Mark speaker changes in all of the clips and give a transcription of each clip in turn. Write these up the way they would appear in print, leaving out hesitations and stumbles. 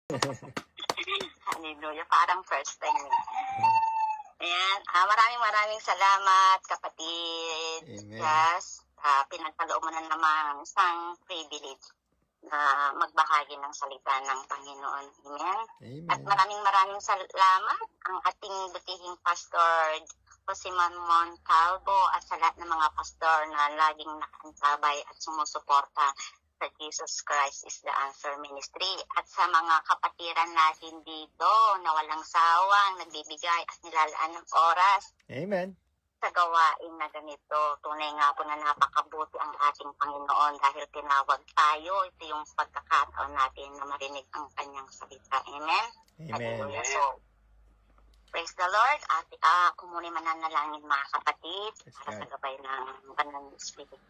Speaker 1: Hallelujah, parang first time yun. Ayan, maraming salamat, kapatid.
Speaker 2: Amen.
Speaker 1: Yes, pinagkaloob mo na naman isang privilege na magbahagi ng salita ng Panginoon. Amen. At
Speaker 2: Amen.
Speaker 1: maraming salamat ang ating butihing Pastor Jose Manuel Calvo at sa lahat ng mga pastor na laging nakaantabay at sumusuporta sa Jesus Christ is the Answer Ministry at sa mga kapatiran natin dito na walang sawang nagbibigay at nilalaan ng oras
Speaker 2: Amen.
Speaker 1: sa gawain na ganito. Tunay nga po na napakabuti ang ating Panginoon dahil tinawag tayo. Ito yung pagkakataon natin na marinig ang kanyang salita. Amen?
Speaker 2: Amen.
Speaker 1: So, praise the Lord. At kumuni mananalangin mga kapatid para sa gabay ng Banal na Espiritu.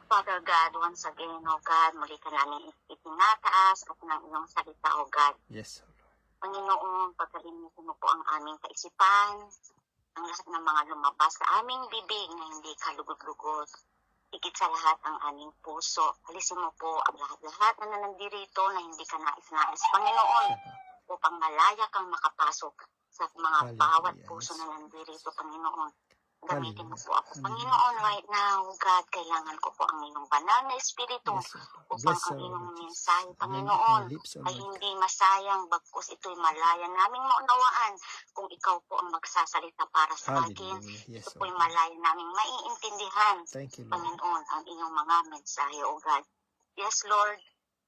Speaker 1: Father God, once again, O God, muli ka namin itinataas at ng iyong salita, O God.
Speaker 2: Yes, Lord.
Speaker 1: Panginoon, pagkalinitin mo po ang aming kaisipan, ang lahat ng mga lumabas sa aming bibig na hindi kalugod-lugod. Higit sa lahat ang aming puso. Alisin mo po ang lahat-lahat na nandirito na hindi ka nais-nais, Panginoon, upang malaya kang makapasok sa mga bawat puso na nandirito, Panginoon. Gamitin mo po ako, Panginoon, right now, God, kailangan ko po ang iyong banal na Espiritu upang ang iyong mensahe, Panginoon, ay hindi masayang, bagkus ito'y malaya naming maunawaan kung ikaw po ang magsasalita para sa akin. Ito po'y malaya naming maiintindihan, Panginoon, ang iyong mga mensahe, O God. Yes, Lord,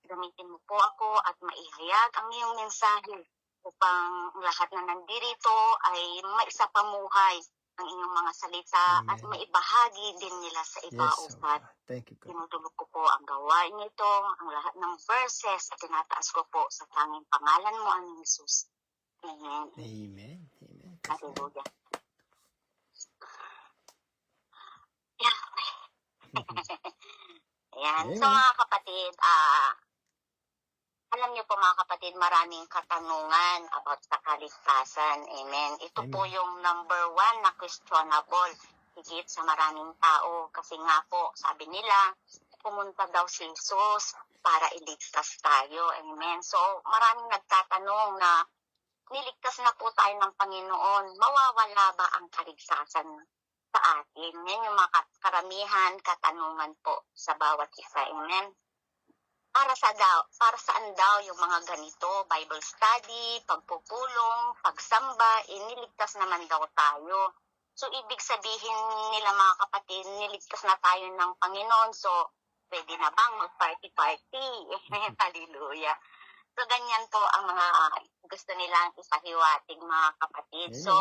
Speaker 1: gamitin mo po ako at maihayag ang iyong mensahe upang lahat na nandirito ay maisapamuhay ang inyong mga salita. Amen. At maibahagi din nila sa iba, O God.
Speaker 2: Thank you, God.
Speaker 1: Tinutulog ko po ang gawain nito, ang lahat ng verses at tinataas ko po sa tanging pangalan mo, ang Jesus. Amen.
Speaker 2: Amen. Amen.
Speaker 1: Hallelujah. Yeah. Ayan. So mga kapatid, alam niyo po mga kapatid, maraming katanungan about sa kaligtasan. Amen. Ito po yung number 1 na questionable higit sa maraming tao. Kasi nga po, sabi nila, pumunta daw si Jesus para iligtas tayo. Amen. So maraming nagtatanong na niligtas na po tayo ng Panginoon. Mawawala ba ang kaligtasan sa atin? Yan yung mga karamihan katanungan po sa bawat isa. Amen. Para saan daw yung mga ganito, Bible study, pagpupulong, pagsamba, iniligtas naman daw tayo. So, ibig sabihin nila mga kapatid, niligtas na tayo ng Panginoon. So, pwede na bang mag-party-party? Hallelujah. So, ganyan po ang mga gusto nilang isahiwatig mga kapatid. So,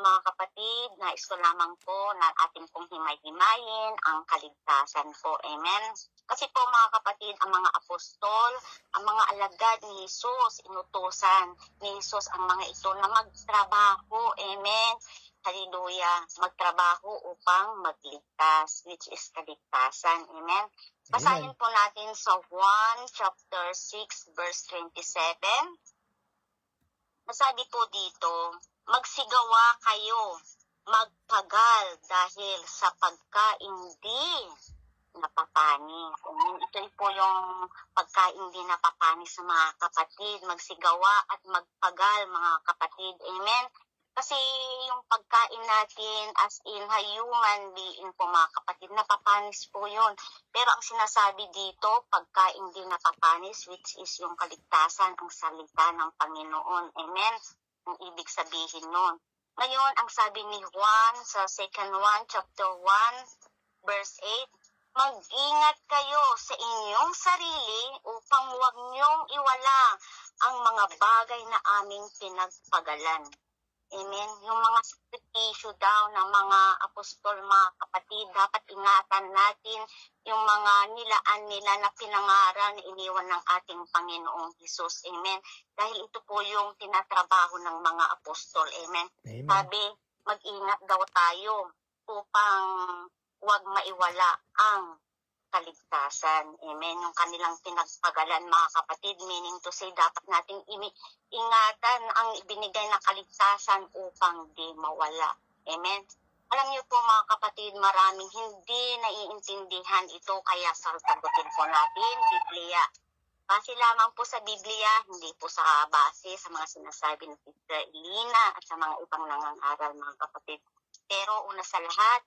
Speaker 1: mga kapatid, nais ko lamang po na atin pong himay-himayin ang kaligtasan po. Amen. Kasi po mga kapatid, ang mga apostol, ang mga alagad ni Jesus, inutusan ni Jesus ang mga ito na magtrabaho. Amen. Hallelujah. Magtrabaho upang magligtas, which is kaligtasan. Amen. Basahin po natin sa 1 chapter 6 verse 27. Masabi po dito, magsigawa kayo, magpagal dahil sa pagkaindi napapanis. Ito po yung pagkain din napapanis sa mga kapatid. Magsigawa at magpagal mga kapatid. Amen? Kasi yung pagkain natin as in human being po mga kapatid, napapanis po yun. Pero ang sinasabi dito, pagkain din napapanis, which is yung kaligtasan, ang salita ng Panginoon. Amen? Ang ibig sabihin nun. Ngayon, ang sabi ni Juan sa 2 chapter 1, verse 8, mag-ingat kayo sa inyong sarili upang huwag niyong iwala ang mga bagay na aming pinagpagalan. Amen. Yung mga sakripisyo daw ng mga apostol, mga kapatid, dapat ingatan natin yung mga nilaan nila na pinangaral na iniwan ng ating Panginoong Jesus. Amen. Dahil ito po yung tinatrabaho ng mga apostol. Amen. Sabi, mag-ingat daw tayo upang huwag maiwala ang kaligtasan. Amen. Yung kanilang pinagpagalan, mga kapatid, meaning to say, dapat nating ingatan ang ibinigay na kaligtasan upang di mawala. Amen. Alam niyo po mga kapatid, maraming hindi naiintindihan ito, kaya sasagutin po natin, Biblia. Base lamang po sa Biblia, hindi po sa base sa mga sinasabi ng Sister Elena at sa mga ibang nangangaral, mga kapatid. Pero una sa lahat,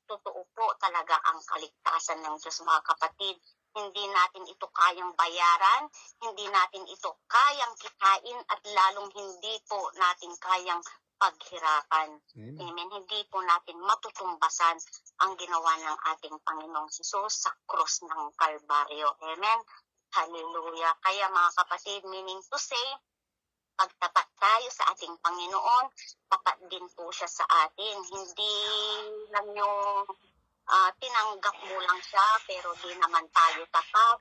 Speaker 1: totoo po talaga ang kaligtasan ng Diyos, mga kapatid. Hindi natin ito kayang bayaran, hindi natin ito kayang kitain, at lalong hindi po natin kayang paghirapan. Amen. Hindi po natin matutumbasan ang ginawa ng ating Panginoong Hesus sa krus ng Kalbaryo. Amen. Hallelujah. Kaya mga kapatid, meaning to say, pagtapat tayo sa ating Panginoon, tapat din po siya sa atin. Hindi lang yung tinanggap mo lang siya, pero di naman tayo tapat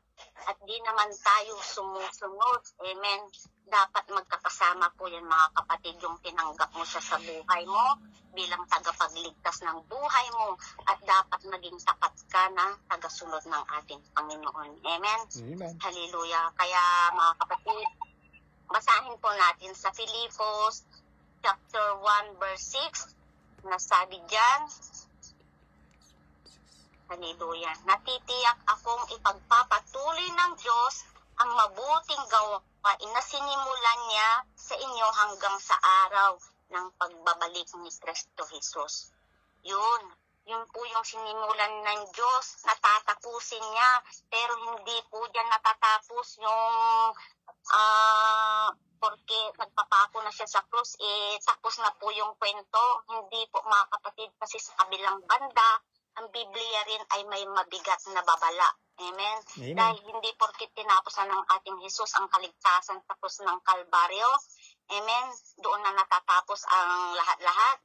Speaker 1: at di naman tayo sumusunod. Amen. Dapat magkakasama po yan, mga kapatid, yung tinanggap mo siya sa buhay mo bilang tagapagligtas ng buhay mo, at dapat maging tapat ka na tagasunod ng ating Panginoon. Amen.
Speaker 2: Amen.
Speaker 1: Hallelujah. Kaya mga kapatid, basahin po natin sa Filipos chapter 1 verse 6 na sabi dyan, hallelujah, natitiyak akong ipagpapatuloy ng Diyos ang mabuting gawain na sinimulan niya sa inyo hanggang sa araw ng pagbabalik ni Kristo Jesus. Yun po yung sinimulan ng Diyos, natatapusin niya, pero hindi po dyan natatapos yung porque nagpapako na siya sa krus, tapos na po yung kwento. Hindi po, mga kapatid, kasi sa kabilang banda, ang Biblia rin ay may mabigat na babala. Amen?
Speaker 2: Amen.
Speaker 1: Dahil hindi porkit tinapos na ng ating Jesus ang kaligtasan sa krus ng Kalbaryo. Amen? Doon na natatapos ang lahat-lahat.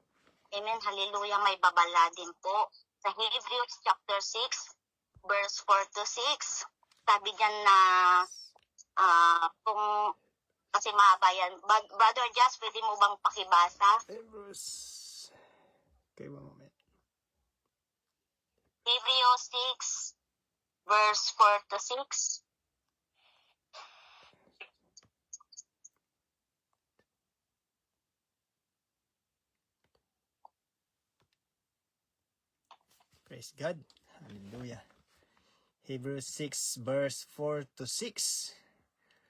Speaker 1: Amen? Hallelujah, may babala din po. Sa Hebrews chapter 6, verse 4 to 6, sabi dyan na kung kasi mahaba yan. Brother Jazz, pwede mo bang pakibasa?
Speaker 2: Hebrews. Okay, one moment.
Speaker 1: Hebrews 6, verse 4 to 6.
Speaker 2: Praise God. Hallelujah. Hebrews 6 verse 4 to 6.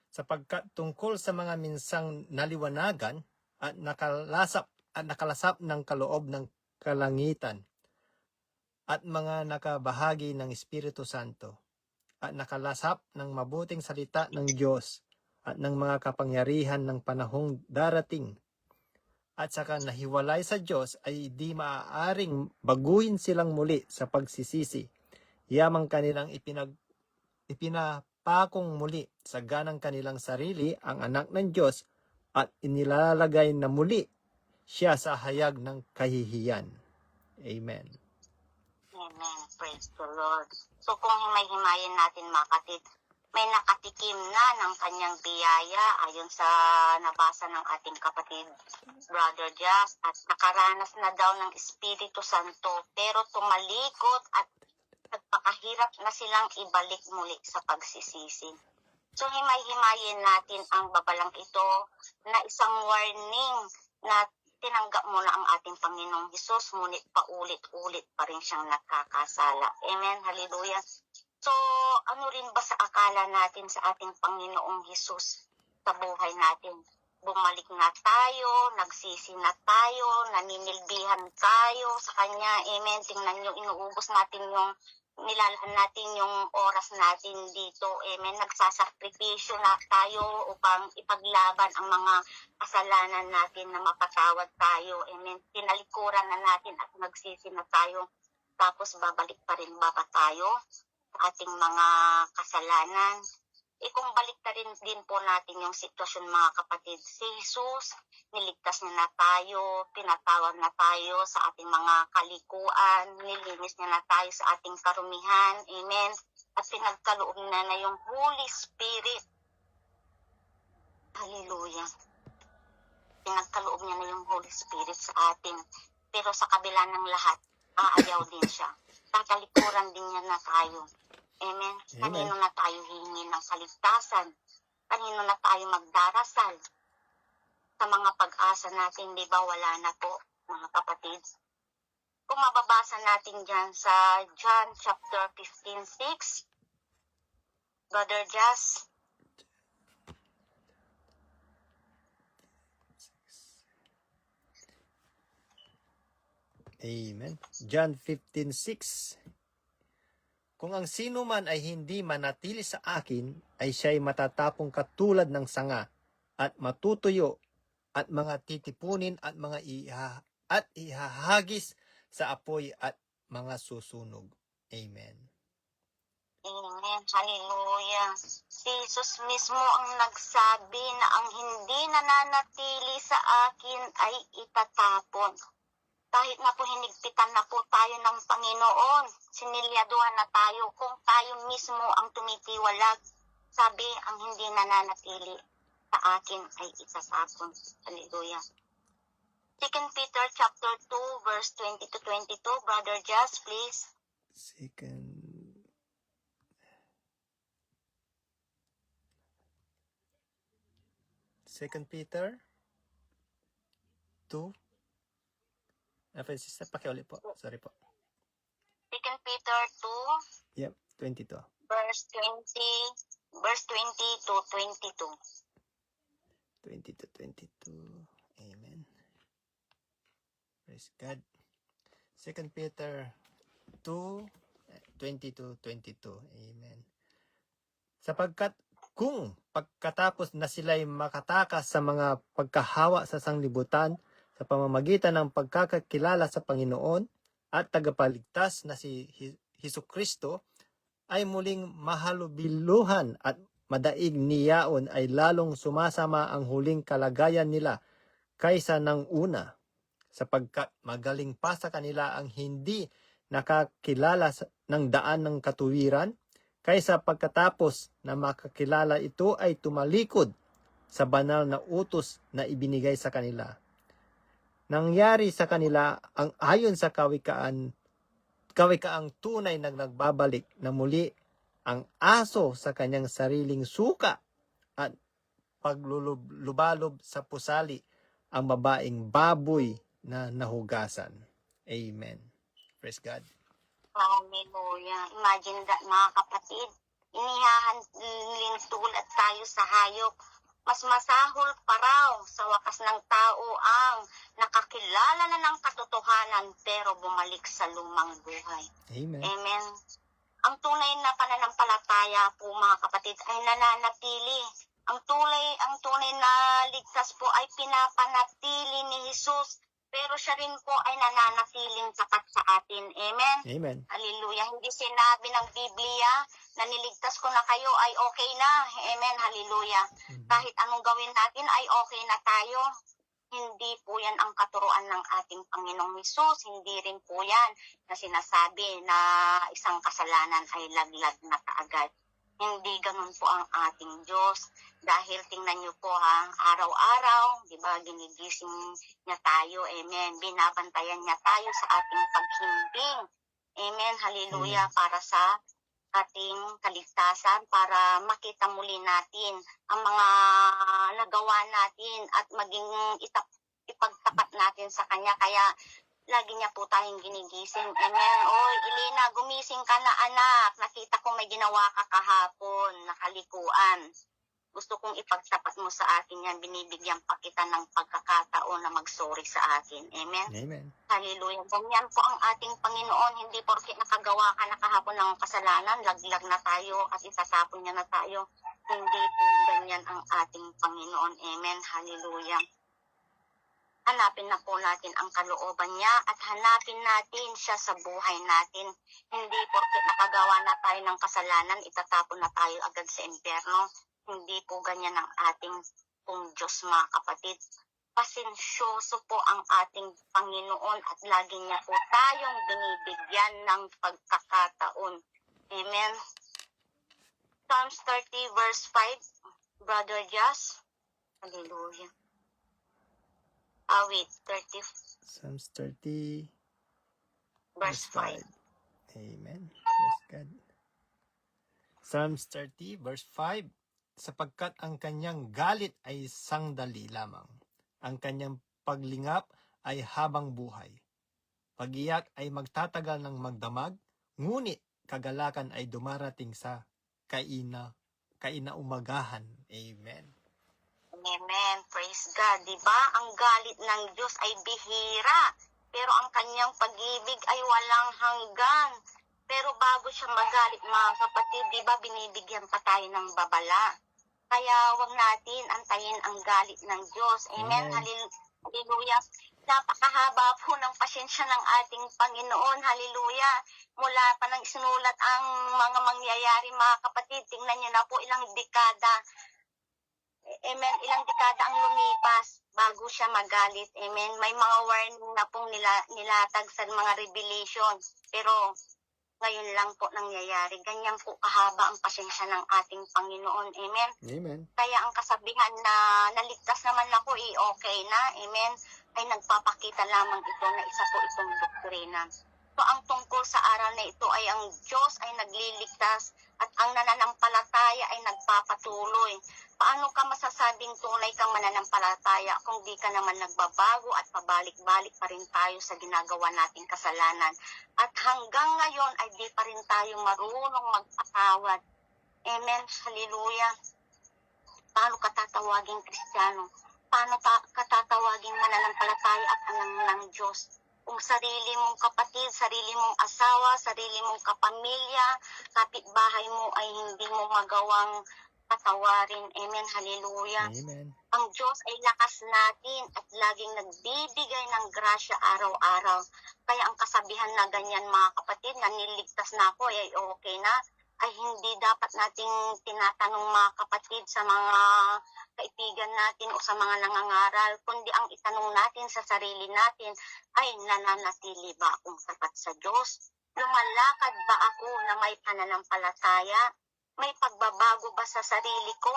Speaker 2: Sapagkat tungkol sa mga minsang naliwanagan at nakalasap ng kaloob ng kalangitan at mga nakabahagi ng Espiritu Santo at nakalasap ng mabuting salita ng Diyos at ng mga kapangyarihan ng panahong darating, at saka nahiwalay sa Diyos, ay di maaaring baguhin silang muli sa pagsisisi. Yamang kanilang ipinapakong muli sa ganang kanilang sarili ang anak ng Diyos, at inilalagay na muli siya sa hayag ng kahihiyan. Amen.
Speaker 1: Amen. Praise the Lord. So kung himay-himayin natin, mga kapatid, may nakatikim na ng kanyang biyaya ayon sa nabasa ng ating kapatid Brother Jazz, at nakaranas na daw ng Espiritu Santo, pero tumalikod at nagpakahirap na silang ibalik muli sa pagsisisi. So himay-himayin natin ang babalang ito na isang warning na tinanggap mo na ang ating Panginoong Hesus, ngunit paulit-ulit pa rin siyang nakakasala. Amen. Hallelujah. So, ano rin ba sa akala natin sa ating Panginoong Hesus sa buhay natin? Bumalik na tayo, nagsisi na tayo, naninilbihan tayo sa Kanya. Amen. Tingnan nyo, inuubos natin yung, nilalaan natin yung oras natin dito. Amen. Nagsasakripisyo na tayo upang ipaglaban ang mga kasalanan natin na mapatawad tayo. Amen. Tinalikuran na natin at nagsisi na tayo. Tapos babalik pa rin ba tayo ating mga kasalanan? Kung balik na rin din po natin yung sitwasyon, mga kapatid, si Jesus, niligtas niya na tayo, pinatawad na tayo sa ating mga kalikuan, nilinis niya na tayo sa ating karumihan, amen, at pinagkaloob na yung Holy Spirit. Hallelujah. Pinagkaloob niya na yung Holy Spirit sa atin, pero sa kabila ng lahat, aayaw din siya. Tatalikuran din niya na tayo. Amen. Kanino na tayo hihingi ng kaligtasan? Kanino na tayo magdarasal? Sa mga pag-asa natin, di ba wala na po, mga kapatid? Kung mababasa natin dyan sa John chapter 15:6, Brother Jazz,
Speaker 2: Amen. John 15:6. Kung ang sino man ay hindi manatili sa akin, ay siya'y matatapong katulad ng sanga at matutuyo at mga titipunin at mga ihahagis sa apoy at mga susunog. Amen.
Speaker 1: Amen. Hallelujah. Si Jesus mismo ang nagsabi na ang hindi nananatili sa akin ay itatapon. Kahit na po hinigpitan na po tayo ng Panginoon, sinilyaduhan na tayo, kung tayo mismo ang tumitiwalag, sabi, ang hindi nananatili sa akin ay itatapon. Hallelujah. 2 Peter chapter 2 verse 20 to 22, Brother Jazz, please.
Speaker 2: Second Peter 2. Sister, pakiulit po. Sorry po.
Speaker 1: 2 Peter 2
Speaker 2: Yep, 22.
Speaker 1: verse 20 to 22.
Speaker 2: 20 to 22. Amen. Praise God. 2 Peter 2, 20 to 22. Amen. Sapagkat kung pagkatapos na sila'y makatakas sa mga pagkahawa sa sanglibutan sa pamamagitan ng pagkakakilala sa Panginoon at tagapagligtas na si Hesukristo, ay muling mahalubiluhan at madaig niyaon, ay lalong sumasama ang huling kalagayan nila kaysa ng una, sapagkat magaling pa sa kanila ang hindi nakakilala ng daan ng katuwiran, kaysa pagkatapos na makakilala ito ay tumalikod sa banal na utos na ibinigay sa kanila. Nangyari sa kanila ang ayon sa kawikaang tunay na nagbabalik na muli ang aso sa kanyang sariling suka at paglulubalob sa pusali ang babaeng baboy na nahugasan. Amen. Praise God.
Speaker 1: Hallelujah. Imagine that, mga kapatid, inihahalintulad tayo sa hayop. Mas masahol pa raw sa wakas ng tao ang nakakilala na ng katotohanan pero bumalik sa lumang buhay.
Speaker 2: Amen.
Speaker 1: Amen. Ang tunay na pananampalataya po, mga kapatid, ay nananatili. Ang tunay na ligtas po ay pinapanatili ni Jesus, pero siya rin po ay nananatiling tapat sa atin. Amen?
Speaker 2: Amen.
Speaker 1: Hallelujah. Hindi sinabi ng Biblia na niligtas ko na kayo ay okay na. Amen. Hallelujah. Kahit anong gawin natin ay okay na tayo. Hindi po yan ang katuruan ng ating Panginoong Hesus. Hindi rin po yan na sinasabi na isang kasalanan ay laglag na kaagad. Hindi ganun po ang ating Diyos. Dahil tingnan niyo po araw-araw, di ba, ginigising niya tayo. Amen. Binabantayan niya tayo sa ating paghimbing. Amen. Hallelujah. Para sa ating kaligtasan, para makita muli natin ang mga nagawa natin at maging ipagtapat natin sa Kanya. Kaya lagi niya po tayong ginigising. Amen. Oy, Elena, gumising ka na, anak. Nakita ko may ginawa ka kahapon, nakalikuan. Gusto kong ipagtapat mo sa akin yan. Binibigyan pa kita ng pagkakataon na mag-sorry sa akin. Amen.
Speaker 2: Amen.
Speaker 1: Hallelujah. Ganyan po ang ating Panginoon. Hindi porke nakagawa ka na kahapon ng kasalanan, laglag na tayo at itatapon niya na tayo. Hindi po ganyan ang ating Panginoon. Amen. Hallelujah. Hanapin na po natin ang kalooban niya at hanapin natin siya sa buhay natin. Hindi porke nakagawa na tayo ng kasalanan, itatapon na tayo agad sa impyerno. Hindi po ganyan ang ating pong Diyos, mga kapatid. Pasensyoso po ang ating Panginoon at lagi niya po tayong binibigyan ng pagkakataon. Amen. Psalms 30 verse 5, Brother Jas. Hallelujah. Awit 30
Speaker 2: Psalms 30
Speaker 1: verse 5.
Speaker 2: Amen. Praise God. Psalms 30 verse 5. Sapagkat ang kanyang galit ay sandali lamang. Ang kanyang paglingap ay habang buhay. Pag-iyak ay magtatagal ng magdamag, ngunit kagalakan ay dumarating sa kainaumagahan. Amen.
Speaker 1: Amen. Praise God. Diba? Ang galit ng Diyos ay bihira. pero ang kanyang pag-ibig ay walang hanggan. Pero bago siya magalit, mga kapatid, di ba binibigyan pa tayo ng babala? Kaya wag natin antayin ang galit ng Diyos. Amen.
Speaker 2: Amen.
Speaker 1: Hallelujah. Napakahaba po ng pasensya ng ating Panginoon. Hallelujah. Mula pa nang sinulat ang mga mangyayari, mga kapatid, tingnan niyo na po ilang dekada. Amen. Ilang dekada ang lumipas bago siya magalit. Amen. May mga warning na pong nilatag sa mga revelation. Pero ngayon lang po nangyayari. Ganyan po kahaba ang pasensya ng ating Panginoon. Amen.
Speaker 2: Amen.
Speaker 1: Kaya ang kasabihan na naligtas naman ako, okay na. Amen. Ay nagpapakita lamang ito na isa po itong doktrina. So ang tungkol sa aral na ito ay ang Diyos ay nagliligtas at ang nananampalataya ay nagpapatuloy. Paano ka masasabing tunay kang mananampalataya kung di ka naman nagbabago at pabalik-balik pa rin tayo sa ginagawa nating kasalanan? At hanggang ngayon ay di pa rin tayo marunong magpatawad. Amen. Hallelujah. Paano ka tatawaging Kristiyano? Paano ka tatawaging mananampalataya at anak ng Diyos? Kung sarili mong kapatid, sarili mong asawa, sarili mong kapamilya, kapitbahay mo ay hindi mo magawang patawarin. Amen. Hallelujah.
Speaker 2: Amen.
Speaker 1: Ang Diyos ay lakas natin at laging nagbibigay ng grasya araw-araw. Kaya ang kasabihan na ganyan, mga kapatid, na niligtas na ako, ay okay na, ay hindi dapat nating tinatanong, mga kapatid, sa mga kaibigan natin o sa mga nangangaral, kundi ang itanong natin sa sarili natin ay nananatili ba akong tapat sa Diyos? Lumalakad ba ako na may pananampalataya? May pagbabago ba sa sarili ko?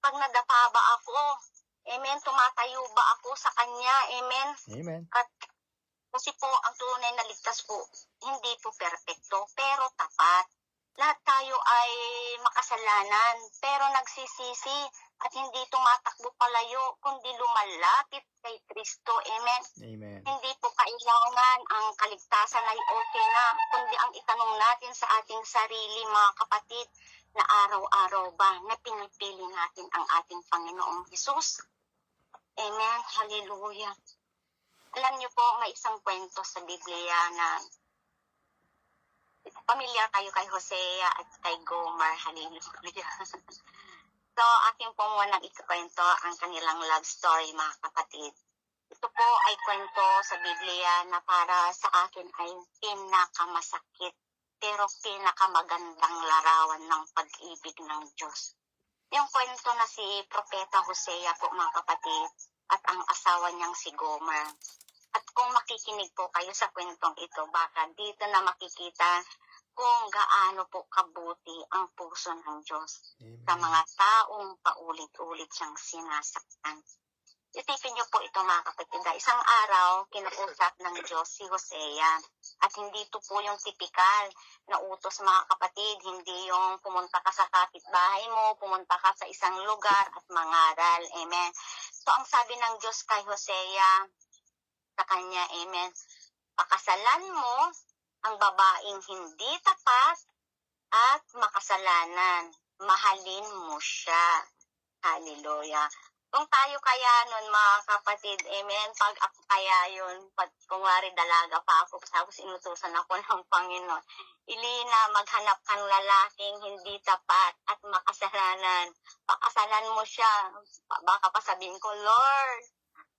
Speaker 1: Pag nadapa ba ako? Amen. Tumatayo ba ako sa Kanya? Amen.
Speaker 2: Amen.
Speaker 1: At kasi po, ang tunay na ligtas po, hindi po perpekto, pero tapat. Lahat tayo ay makasalanan, pero nagsisisi at hindi tumatakbo palayo, kundi lumalapit kay Kristo. Amen.
Speaker 2: Amen.
Speaker 1: Hindi po kailangan ang kaligtasan ay okay na, kundi ang itanong natin sa ating sarili, mga kapatid, na araw-araw ba na pinipili natin ang ating Panginoong Hesus? Amen. Hallelujah. Alam niyo po, may isang kwento sa Biblia na pamilyar kayo kay Hosea at kay Gomer. Hallelujah. So, akin po munang ikukwento ang kanilang love story, mga kapatid. Ito po ay kwento sa Biblia na para sa akin ay pinakamasakit pero pinakamagandang larawan ng pag-ibig ng Diyos. Yung kwento na si Propeta Hosea po, mga kapatid, at ang asawa niyang si Gomer. At kung makikinig po kayo sa kwentong ito, baka dito na makikita kung gaano po kabuti ang puso ng Diyos sa mga taong paulit-ulit siyang sinasaktan. Isipin niyo po ito, mga kapatid. Isang araw, kinausap ng Diyos si Hosea. At hindi ito po yung typical na utos, mga kapatid. Hindi yung pumunta ka sa kapitbahay mo, pumunta ka sa isang lugar at mangaral. Amen. So, ang sabi ng Diyos kay Hosea, sa kanya, amen, pakasalan mo ang babaeng hindi tapat at makasalanan. Mahalin mo siya. Hallelujah. Kung tayo kaya nun, mga kapatid, amen, pag ako kaya yun, pag kungwari dalaga pa ako, tapos inutusan ako ng Panginoon, Ilina, maghanap kang lalaking hindi tapat at makasalanan. Pakasalan mo siya. Baka pa sabihin ko, Lord,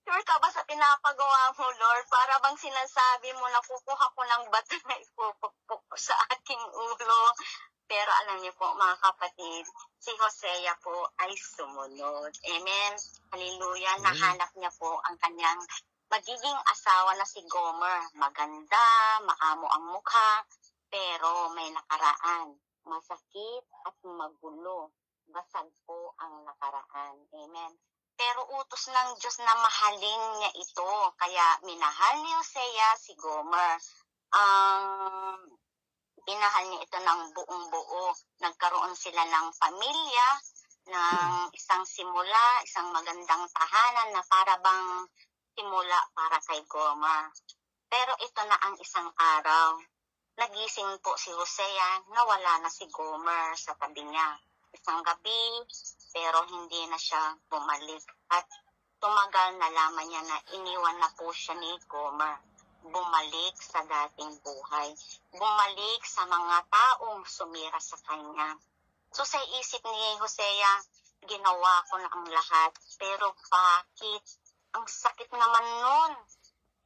Speaker 1: sure ka ba sa pinapagawa mo, Lord? Para bang sinasabi mo na kukuha ko ng bato na ipupukpok ko sa aking ulo. Pero alam niyo po, mga kapatid, si Hosea po ay sumunod. Amen. Hallelujah. Nahanap niya po ang kanyang magiging asawa na si Gomer. Maganda, maamo ang mukha, pero may nakaraan. Masakit at magulo. Basag po ang nakaraan. Amen. Pero utos ng Diyos na mahalin niya ito. Kaya minahal ni Hosea si Gomer. Pinahal niya ito ng buong buo. Nagkaroon sila ng pamilya, ng isang simula, isang magandang tahanan na para bang simula para kay Gomer. Pero ito na ang isang araw. Nagising po si Hosea na wala na si Gomer sa tabi niya. Isang gabi, pero hindi na siya bumalik. At tumagal na lamang niya na iniwan na po siya ni Gomer. bumalik sa dating buhay. Bumalik sa mga taong sumira sa kanya. So sa isip ni Hosea, ginawa ko na ang lahat. Pero bakit? Ang sakit naman nun.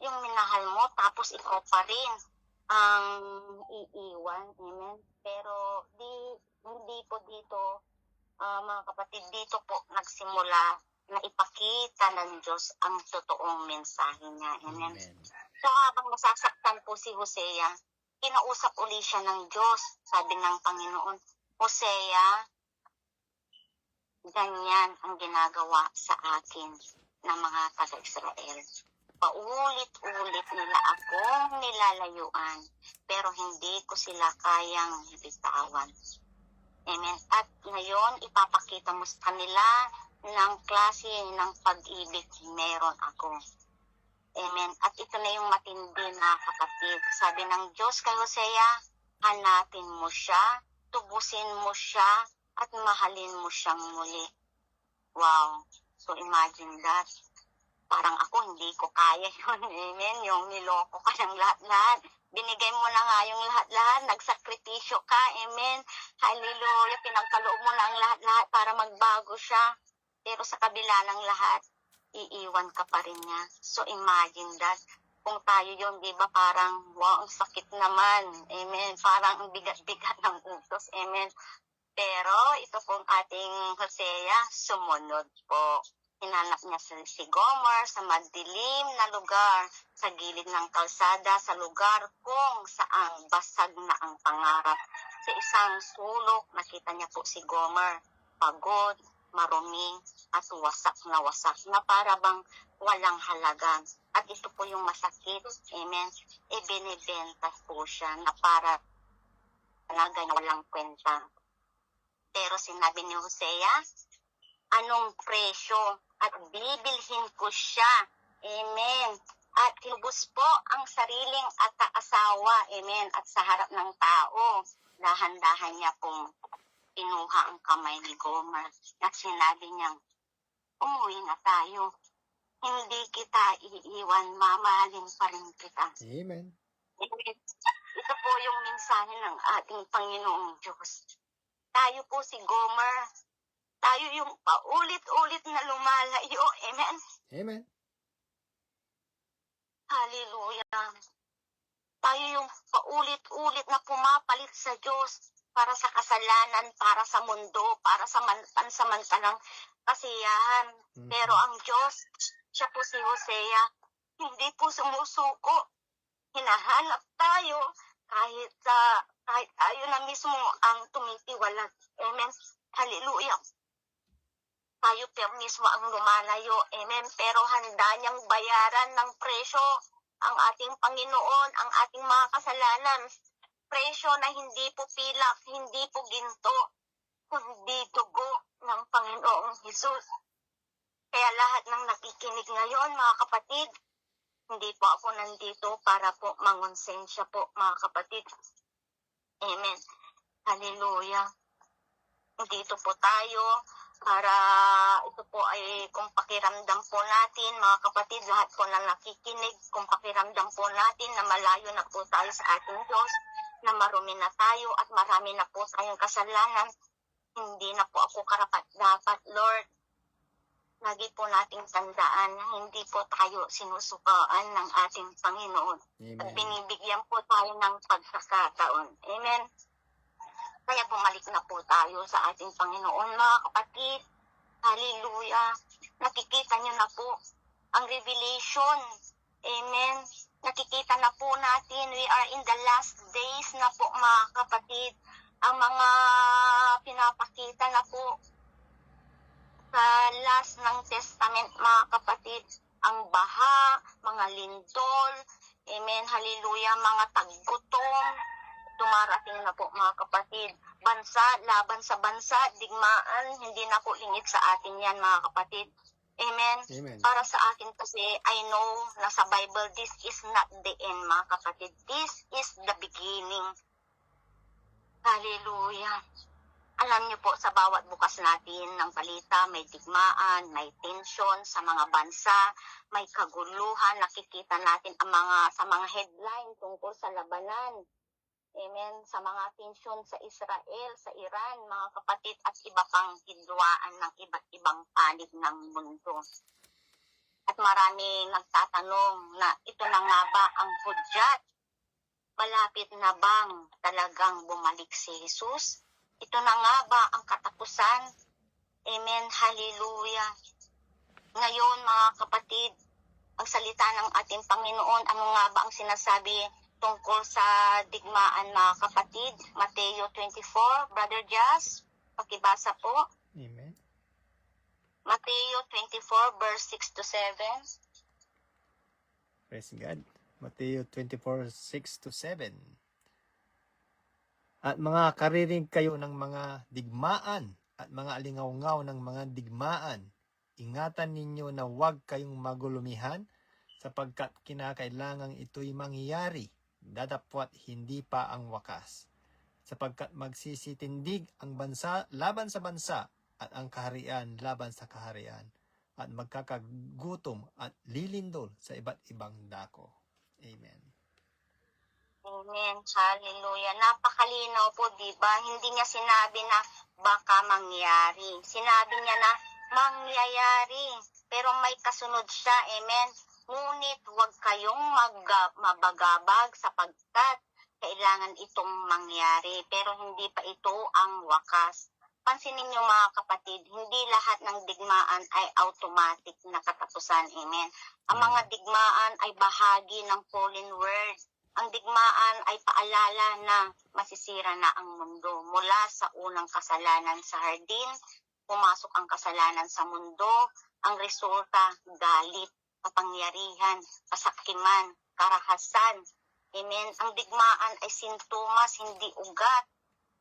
Speaker 1: Yung minahal mo, tapos ikaw pa rin ang iiwan. Amen? Pero hindi po dito, mga kapatid, dito po nagsimula na ipakita ng Diyos ang totoong mensahe niya. Amen?
Speaker 2: Amen.
Speaker 1: So habang nasasaktan po si Hosea, kinausap uli siya ng Diyos. Sabi ng Panginoon, Hosea, ganyan ang ginagawa sa akin ng mga taga-Israel. Paulit-ulit nila akong nilalayuan, pero hindi ko sila kayang bitawan. Amen. At ngayon, ipapakita mo sa kanila ng klase ng pag-ibig meron ako. Amen. At ito na yung matindi na kapatid. Sabi ng Diyos kay Hosea, hanapin mo siya, tubusin mo siya, at mahalin mo siyang muli. Wow. So imagine that. Parang ako, hindi ko kaya yun. Amen. Yung niloko ka ng lahat-lahat. Binigay mo na nga yung lahat-lahat. Nagsakripisyo ka. Amen. Hallelujah. Pinagkaloob mo na ang lahat-lahat para magbago siya. Pero sa kabila ng lahat, iiwan ka pa rin niya. So imagine that. Kung tayo yun, di ba parang, wow, ang sakit naman. Amen. Parang ang bigat-bigat ng utos. Amen. Pero ito pong ating Hosea, sumunod po. Hinanap niya si Gomer sa madilim na lugar, sa gilid ng kalsada, sa lugar kung saan basag na ang pangarap. Sa isang sulok, nakita niya po si Gomer, pagod, marumi, at wasak na para bang walang halaga. At ito po yung masakit, amen, binibenta po siya na para talaga walang kwenta. Pero sinabi ni Hosea, anong presyo? At bibilhin ko siya. Amen. At tinubos po ang sariling asawa. Amen. At sa harap ng tao, dahan-dahan niya pong pinuha ang kamay ni Gomer. At sinabi niyang, umuwi na tayo. Hindi kita iiwan, mamahalin pa rin kita.
Speaker 2: Amen.
Speaker 1: Amen. Ito po yung mensahe ng ating Panginoong Diyos. Tayo po si Gomer. Tayo yung paulit-ulit na lumalayo. Amen?
Speaker 2: Amen.
Speaker 1: Hallelujah. Tayo yung paulit-ulit na pumapalit sa Diyos para sa kasalanan, para sa mundo, para sa pansamantalang kasiyahan. Pero ang Diyos, siya po si Hosea, hindi po sumusuko. Hinahanap tayo kahit tayo na mismo ang tumitiwalag. Amen? Hallelujah. Tayo mismo ang lumalayo. Amen. Pero handa niyang bayaran ng presyo ang ating Panginoon, ang ating mga kasalanan. Presyo na hindi po pilak, hindi po ginto, kundi dugo ng Panginoong Hesus. Kaya lahat ng nakikinig ngayon, mga kapatid, hindi po ako nandito para po mangonsensya po, mga kapatid. Amen. Hallelujah. Dito po tayo para ito po ay kung pakiramdam po natin, mga kapatid, lahat po na nakikinig, kung pakiramdam po natin na malayo na po tayo sa ating Diyos, na marumi na tayo at marami na po tayong kasalanan, hindi na po ako karapat-dapat, Lord. Lagi po nating tandaan na hindi po tayo sinusukaan ng ating Panginoon.
Speaker 2: Amen.
Speaker 1: At binibigyan po tayo ng pagkakataon. Amen. Kaya bumalik na po tayo sa ating Panginoon, mga kapatid. Hallelujah. Nakikita niyo na po ang revelation. Amen. Nakikita na po natin, we are in the last days na po, mga kapatid. Ang mga pinapakita na po sa last ng testament, mga kapatid. Ang baha, mga lindol, amen, hallelujah, mga taggutom, dumarating na po, mga kapatid. Bansa, laban sa bansa, digmaan, hindi na po lingid sa atin yan, mga kapatid. Amen?
Speaker 2: Amen.
Speaker 1: Para sa akin kasi, I know na sa Bible, this is not the end, mga kapatid. This is the beginning. Hallelujah. Alam niyo po, sa bawat bukas natin ng balita, may digmaan, may tensyon sa mga bansa, may kaguluhan, nakikita natin sa mga headline tungkol sa labanan. Amen. Sa mga tensyon sa Israel, sa Iran, mga kapatid, at iba pang hidwaan ng iba't ibang panig ng mundo. At maraming nagtatanong na ito na nga ba ang hudyat? Malapit na bang talagang bumalik si Jesus? Ito na nga ba ang katapusan? Amen. Hallelujah. Ngayon, mga kapatid, ang salita ng ating Panginoon, ano nga ba ang sinasabi tungkol sa digmaan, mga kapatid? Mateo 24, Brother Jazz, pakibasa po.
Speaker 2: Amen.
Speaker 1: Mateo 24, verse 6 to 7.
Speaker 2: Praise God. Mateo 24, 6 to 7. At mga karinig kayo ng mga digmaan at mga alingaw-ngaw ng mga digmaan. Ingatan ninyo na huwag kayong magulumihan sapagkat kinakailangan ito'y mangyayari, datapwat hindi pa ang wakas. Sapagkat magsisitindig ang bansa laban sa bansa at ang kaharian laban sa kaharian at magkakagutom at lilindol sa iba't ibang dako. Amen.
Speaker 1: Amen. Hallelujah. Napakalinaw po, di ba? Hindi niya sinabi na baka mangyari. Sinabi niya na mangyayari. Pero may kasunod siya. Amen. Ngunit huwag kayong mabagabag sapagkat kailangan itong mangyari. Pero hindi pa ito ang wakas. Pansinin niyo, mga kapatid, hindi lahat ng digmaan ay automatic na katapusan. Amen. Ang mga digmaan ay bahagi ng fallen world. Ang digmaan ay paalala na masisira na ang mundo. Mula sa unang kasalanan sa hardin, pumasok ang kasalanan sa mundo. Ang resulta, galit, kapangyarihan, kasakiman, karahasan. Amen. Ang digmaan ay sintomas, hindi ugat.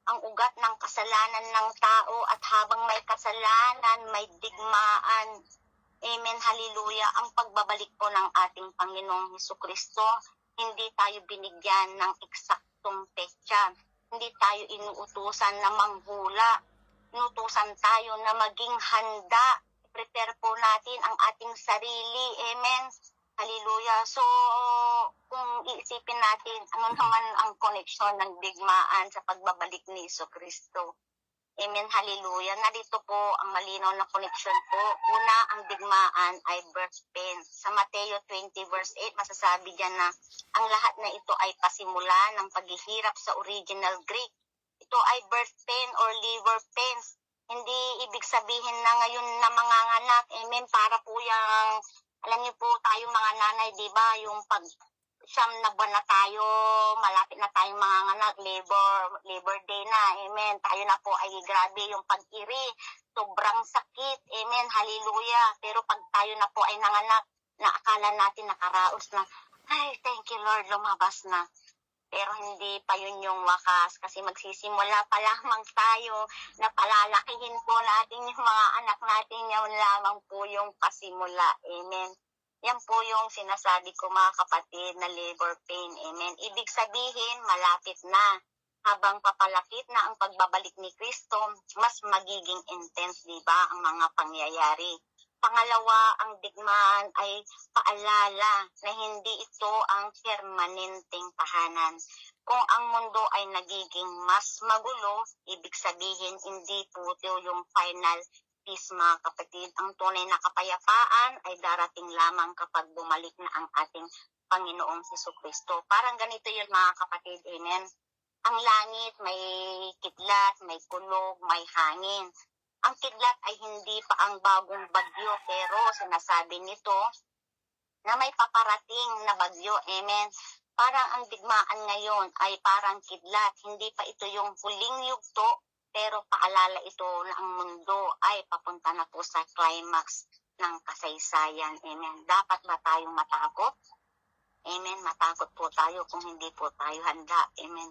Speaker 1: Ang ugat ng kasalanan ng tao, at habang may kasalanan, may digmaan. Amen. Hallelujah. Ang pagbabalik po ng ating Panginoong Hesukristo, hindi tayo binigyan ng eksaktong petsa. Hindi tayo inuutusan na manghula. Inuutusan tayo na maging handa. Prepare po natin ang ating sarili. Amen. Hallelujah. So, kung iisipin natin, ano naman ang koneksyon ng digmaan sa pagbabalik ni Jesucristo? Amen. Hallelujah. Narito po ang malinaw na koneksyon po. Una, ang digmaan ay birth pain. Sa Mateo 20 verse 8, masasabi dyan na ang lahat na ito ay pasimula ng paghihirap sa original Greek. Ito ay birth pain or labor pains. Hindi ibig sabihin na ngayon na manganganak. Amen. Para po yung, alam niyo po tayo mga nanay, di ba, yung pag siyam na buwan na tayo, malapit na tayong manganganak, labor day na, amen. Tayo na po ay grabe yung pag-iri, sobrang sakit, amen, hallelujah. Pero pag tayo na po ay nanganak, na akala natin nakaraos na, ay, thank you Lord, lumabas na. Pero hindi pa yun yung wakas, kasi magsisimula pa lamang tayo na palalakihin po natin yung mga anak natin, yun lamang po yung pasimula, amen. Yan po yung sinasabi ko, mga kapatid, na labor pain. Amen. Ibig sabihin, malapit na. Habang papalapit na ang pagbabalik ni Kristo, mas magiging intense, di ba, ang mga pangyayari. Pangalawa, ang digmaan ay paalala na hindi ito ang permanenteng tahanan. Kung ang mundo ay nagiging mas magulo, ibig sabihin, hindi po ito yung final peace, mga kapatid. Ang tunay na kapayapaan ay darating lamang kapag bumalik na ang ating Panginoong Jesucristo. Parang ganito yun, mga kapatid. Amen. Ang langit may kidlat, may kulog, may hangin. Ang kidlat ay hindi pa ang bagong bagyo, pero sinasabi nito na may paparating na bagyo. Amen. Parang ang digmaan ngayon ay parang kidlat. Hindi pa ito yung huling yugto, pero paalala ito na ang mundo ay papunta na po sa climax ng kasaysayan. Amen. Dapat ba tayong matakot? Amen. Matakot po tayo kung hindi po tayo handa. Amen.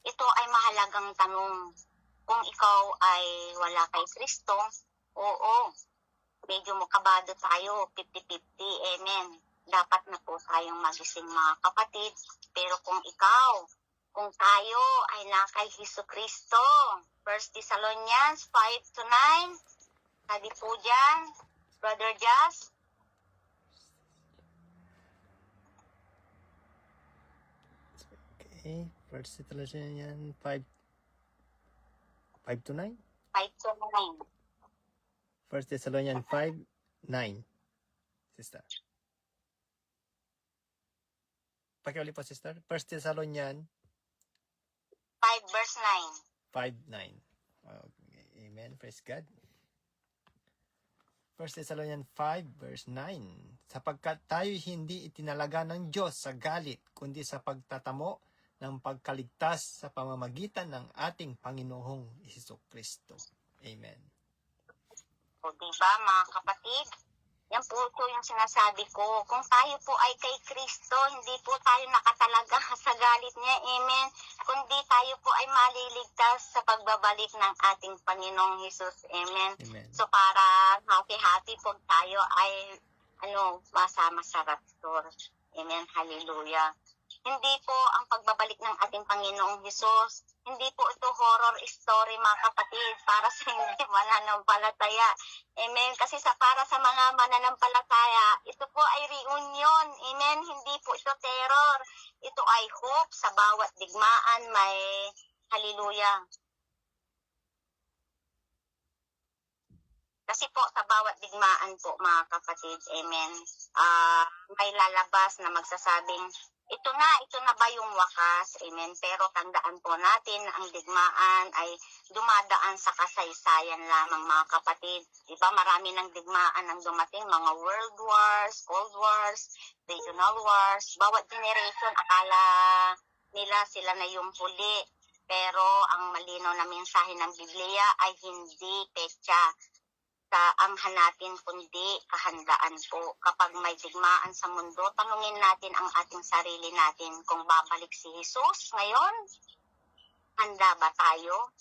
Speaker 1: Ito ay mahalagang tanong. Kung ikaw ay wala kay Kristo, oo, medyo makabado tayo, 50-50. Amen. Dapat na po tayong magising, mga kapatid. Pero kung tayo ay na kay Jesucristo, First Thessalonians 5 to 9. Sabi po dyan, Brother Jas.
Speaker 2: Okay, First Thessalonians 5 to 9.
Speaker 1: 5 to 9.
Speaker 2: First Thessalonians 5, 9. Sister. Pakiuli po, sister. First Thessalonians
Speaker 1: 5 verse 9.
Speaker 2: 5, 9. Okay, amen. Praise God. First Thessalonians 5, verse 9. Sapagkat tayo hindi itinalaga ng Diyos sa galit, kundi sa pagtatamo ng pagkaligtas sa pamamagitan ng ating Panginoong Jesucristo. Amen.
Speaker 1: O diba mga kapatid? Yan po ito yung sinasabi ko. Kung tayo po ay kay Kristo, hindi po tayo nakatalaga sa galit niya. Amen. Kundi tayo po ay maliligtas sa pagbabalik ng ating Panginoong Jesus. Amen.
Speaker 2: Amen.
Speaker 1: So para happy-happy po tayo ay masama sa rapture. Amen. Hallelujah. Hindi po ang pagbabalik ng ating Panginoong Hesus, hindi po ito horror story mga kapatid para sa hindi mananampalataya. Amen. Kasi para sa mga mananampalataya, ito po ay reunion. Amen. Hindi po ito terror. Ito ay hope sa bawat digmaan. May hallelujah. Kasi po sa bawat digmaan po mga kapatid, amen, may lalabas na magsasabing, ito na ba yung wakas? Amen. Pero tandaan po natin na ang digmaan ay dumadaan sa kasaysayan lamang mga kapatid. Diba marami ng digmaan ang dumating, mga world wars, cold wars, regional wars. Bawat generation akala nila sila na yung huli. Pero ang malinaw na mensahe ng Biblia ay hindi petsa ang hanapin kundi kahandaan po. Kapag may digmaan sa mundo, tanungin natin ang ating sarili natin kung babalik si Jesus ngayon. Handa ba tayo?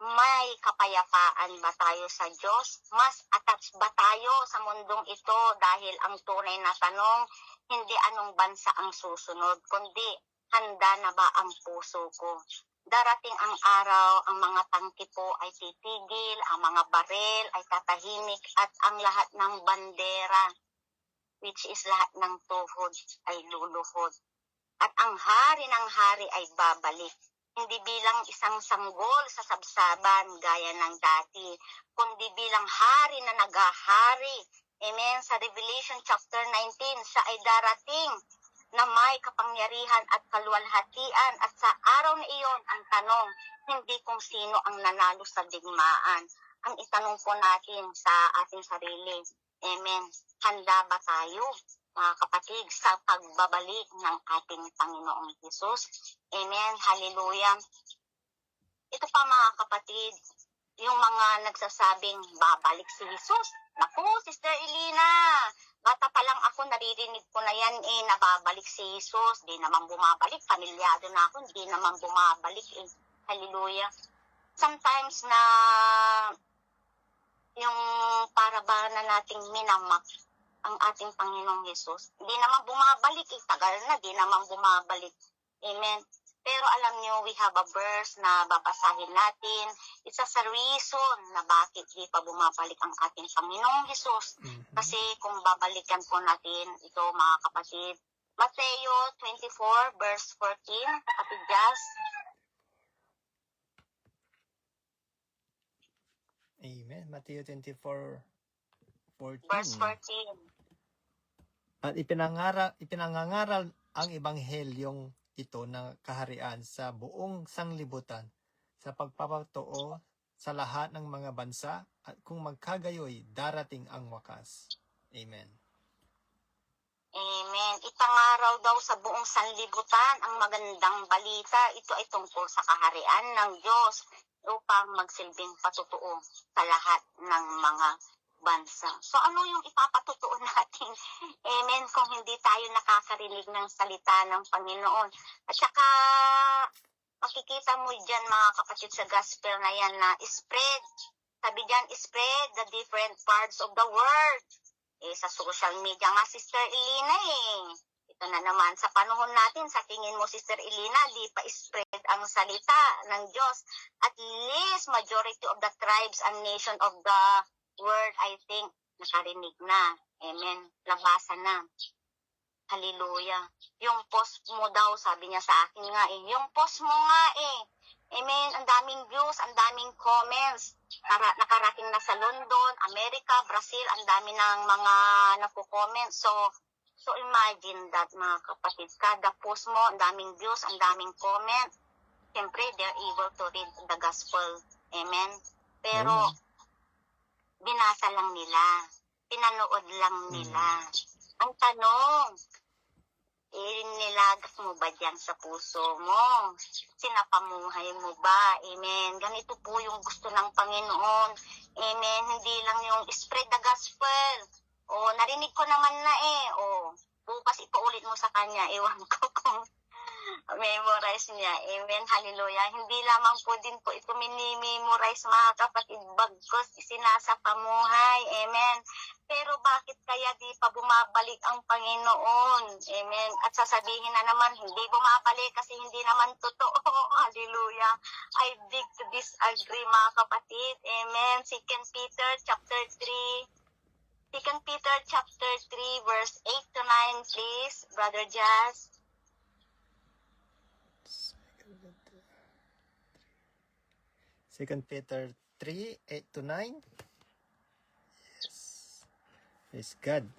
Speaker 1: May kapayapaan ba tayo sa Diyos? Mas attached ba tayo sa mundong ito? Dahil ang tunay na tanong, hindi anong bansa ang susunod, kundi handa na ba ang puso ko? Darating ang araw, ang mga tangke po ay titigil, ang mga barel ay tatahimik, at ang lahat ng bandera, which is lahat ng tuhod, ay luluhod. At ang hari ng hari ay babalik. Hindi bilang isang sanggol sa sabsaban gaya ng dati, kundi bilang hari na nagahari. Amen. Sa Revelation chapter 19, siya ay darating na may kapangyarihan at kaluwalhatian, at sa araw na iyon ang tanong, hindi kung sino ang nanalo sa digmaan. Ang itanong po natin sa ating sarili, amen, handa ba tayo, mga kapatid, sa pagbabalik ng ating Panginoong Hesus? Amen, hallelujah. Ito pa mga kapatid, yung mga nagsasabing babalik si Jesus. Naku, Sister Elina, bata pa lang ako, naririnig ko na yan nababalik si Jesus. Di naman bumabalik, pamilyado na ako, di naman bumabalik Hallelujah. Sometimes na yung para ba na nating minamak ang ating Panginoong Jesus. Di naman bumabalik, tagal na, di naman bumabalik. Amen. Pero alam nyo, we have a verse na babasahin natin. Isa sa reason na bakit di pa bumabalik ang ating Panginoong Jesus. Kasi kung babalikan po natin ito mga kapatid, Mateo 24 verse 14, kapatid Jas.
Speaker 2: Amen. Mateo 24, 14.
Speaker 1: Verse 14.
Speaker 2: At ipinangangaral ang ebanghelyong ito ng kaharian sa buong sanglibutan sa pagpapatuo sa lahat ng mga bansa, at kung magkagayoy, darating ang wakas. Amen.
Speaker 1: Amen. Ipangaraw daw sa buong sanlibutan ang magandang balita. Ito ay tungkol sa kaharian ng Diyos upang magsilbing patutuo sa lahat ng mga bansa. So ano yung ipapatutuo natin? Amen. Kung hindi tayo nakakarinig ng salita ng Panginoon. At saka makikita mo dyan mga kapatid sa gospel na yan na spread. Sabi dyan, spread the different parts of the world. Sa social media nga, Sister Elina ito na naman. Sa panahon natin, sa tingin mo, Sister Elena, di pa spread ang salita ng Diyos. At least, majority of the tribes and nation of the world, I think, nakarinig na. Amen. Labasan na. Hallelujah. Yung post mo daw, sabi niya sa akin nga eh. Yung post mo nga eh. Amen. Ang daming views, ang daming comments. Nakarating na sa London, America, Brazil, ang dami ng mga naku-comment. So imagine that, mga kapatid. Kada post mo, ang daming views, ang daming comment. Siyempre, they're able to read the gospel. Amen. Pero, binasa lang nila. Pinanood lang nila. Ang tanong, nilagak mo ba dyan sa puso mo? Sinapamuhay mo ba? Amen. Ganito po yung gusto ng Panginoon. Amen. Hindi lang yung spread the gospel. O, narinig ko naman na eh. O, bukas ipaulit mo sa kanya. Ewan ko kung memorize niya. Amen. Hallelujah. Hindi lamang po din po ito minimemorize, mga kapatid, bagkos isinasapamuhay. Amen. Pero bakit kaya di pa bumabalik ang Panginoon? Amen. At sasabihin na naman, hindi bumabalik kasi hindi naman totoo. Hallelujah. I dig to disagree, mga kapatid. Amen. 2 Peter chapter 3. 2 Peter chapter 3 verse 8 to 9, please, Brother Jazz.
Speaker 2: 2 Peter 3, 8 to 9. Yes. Praise God.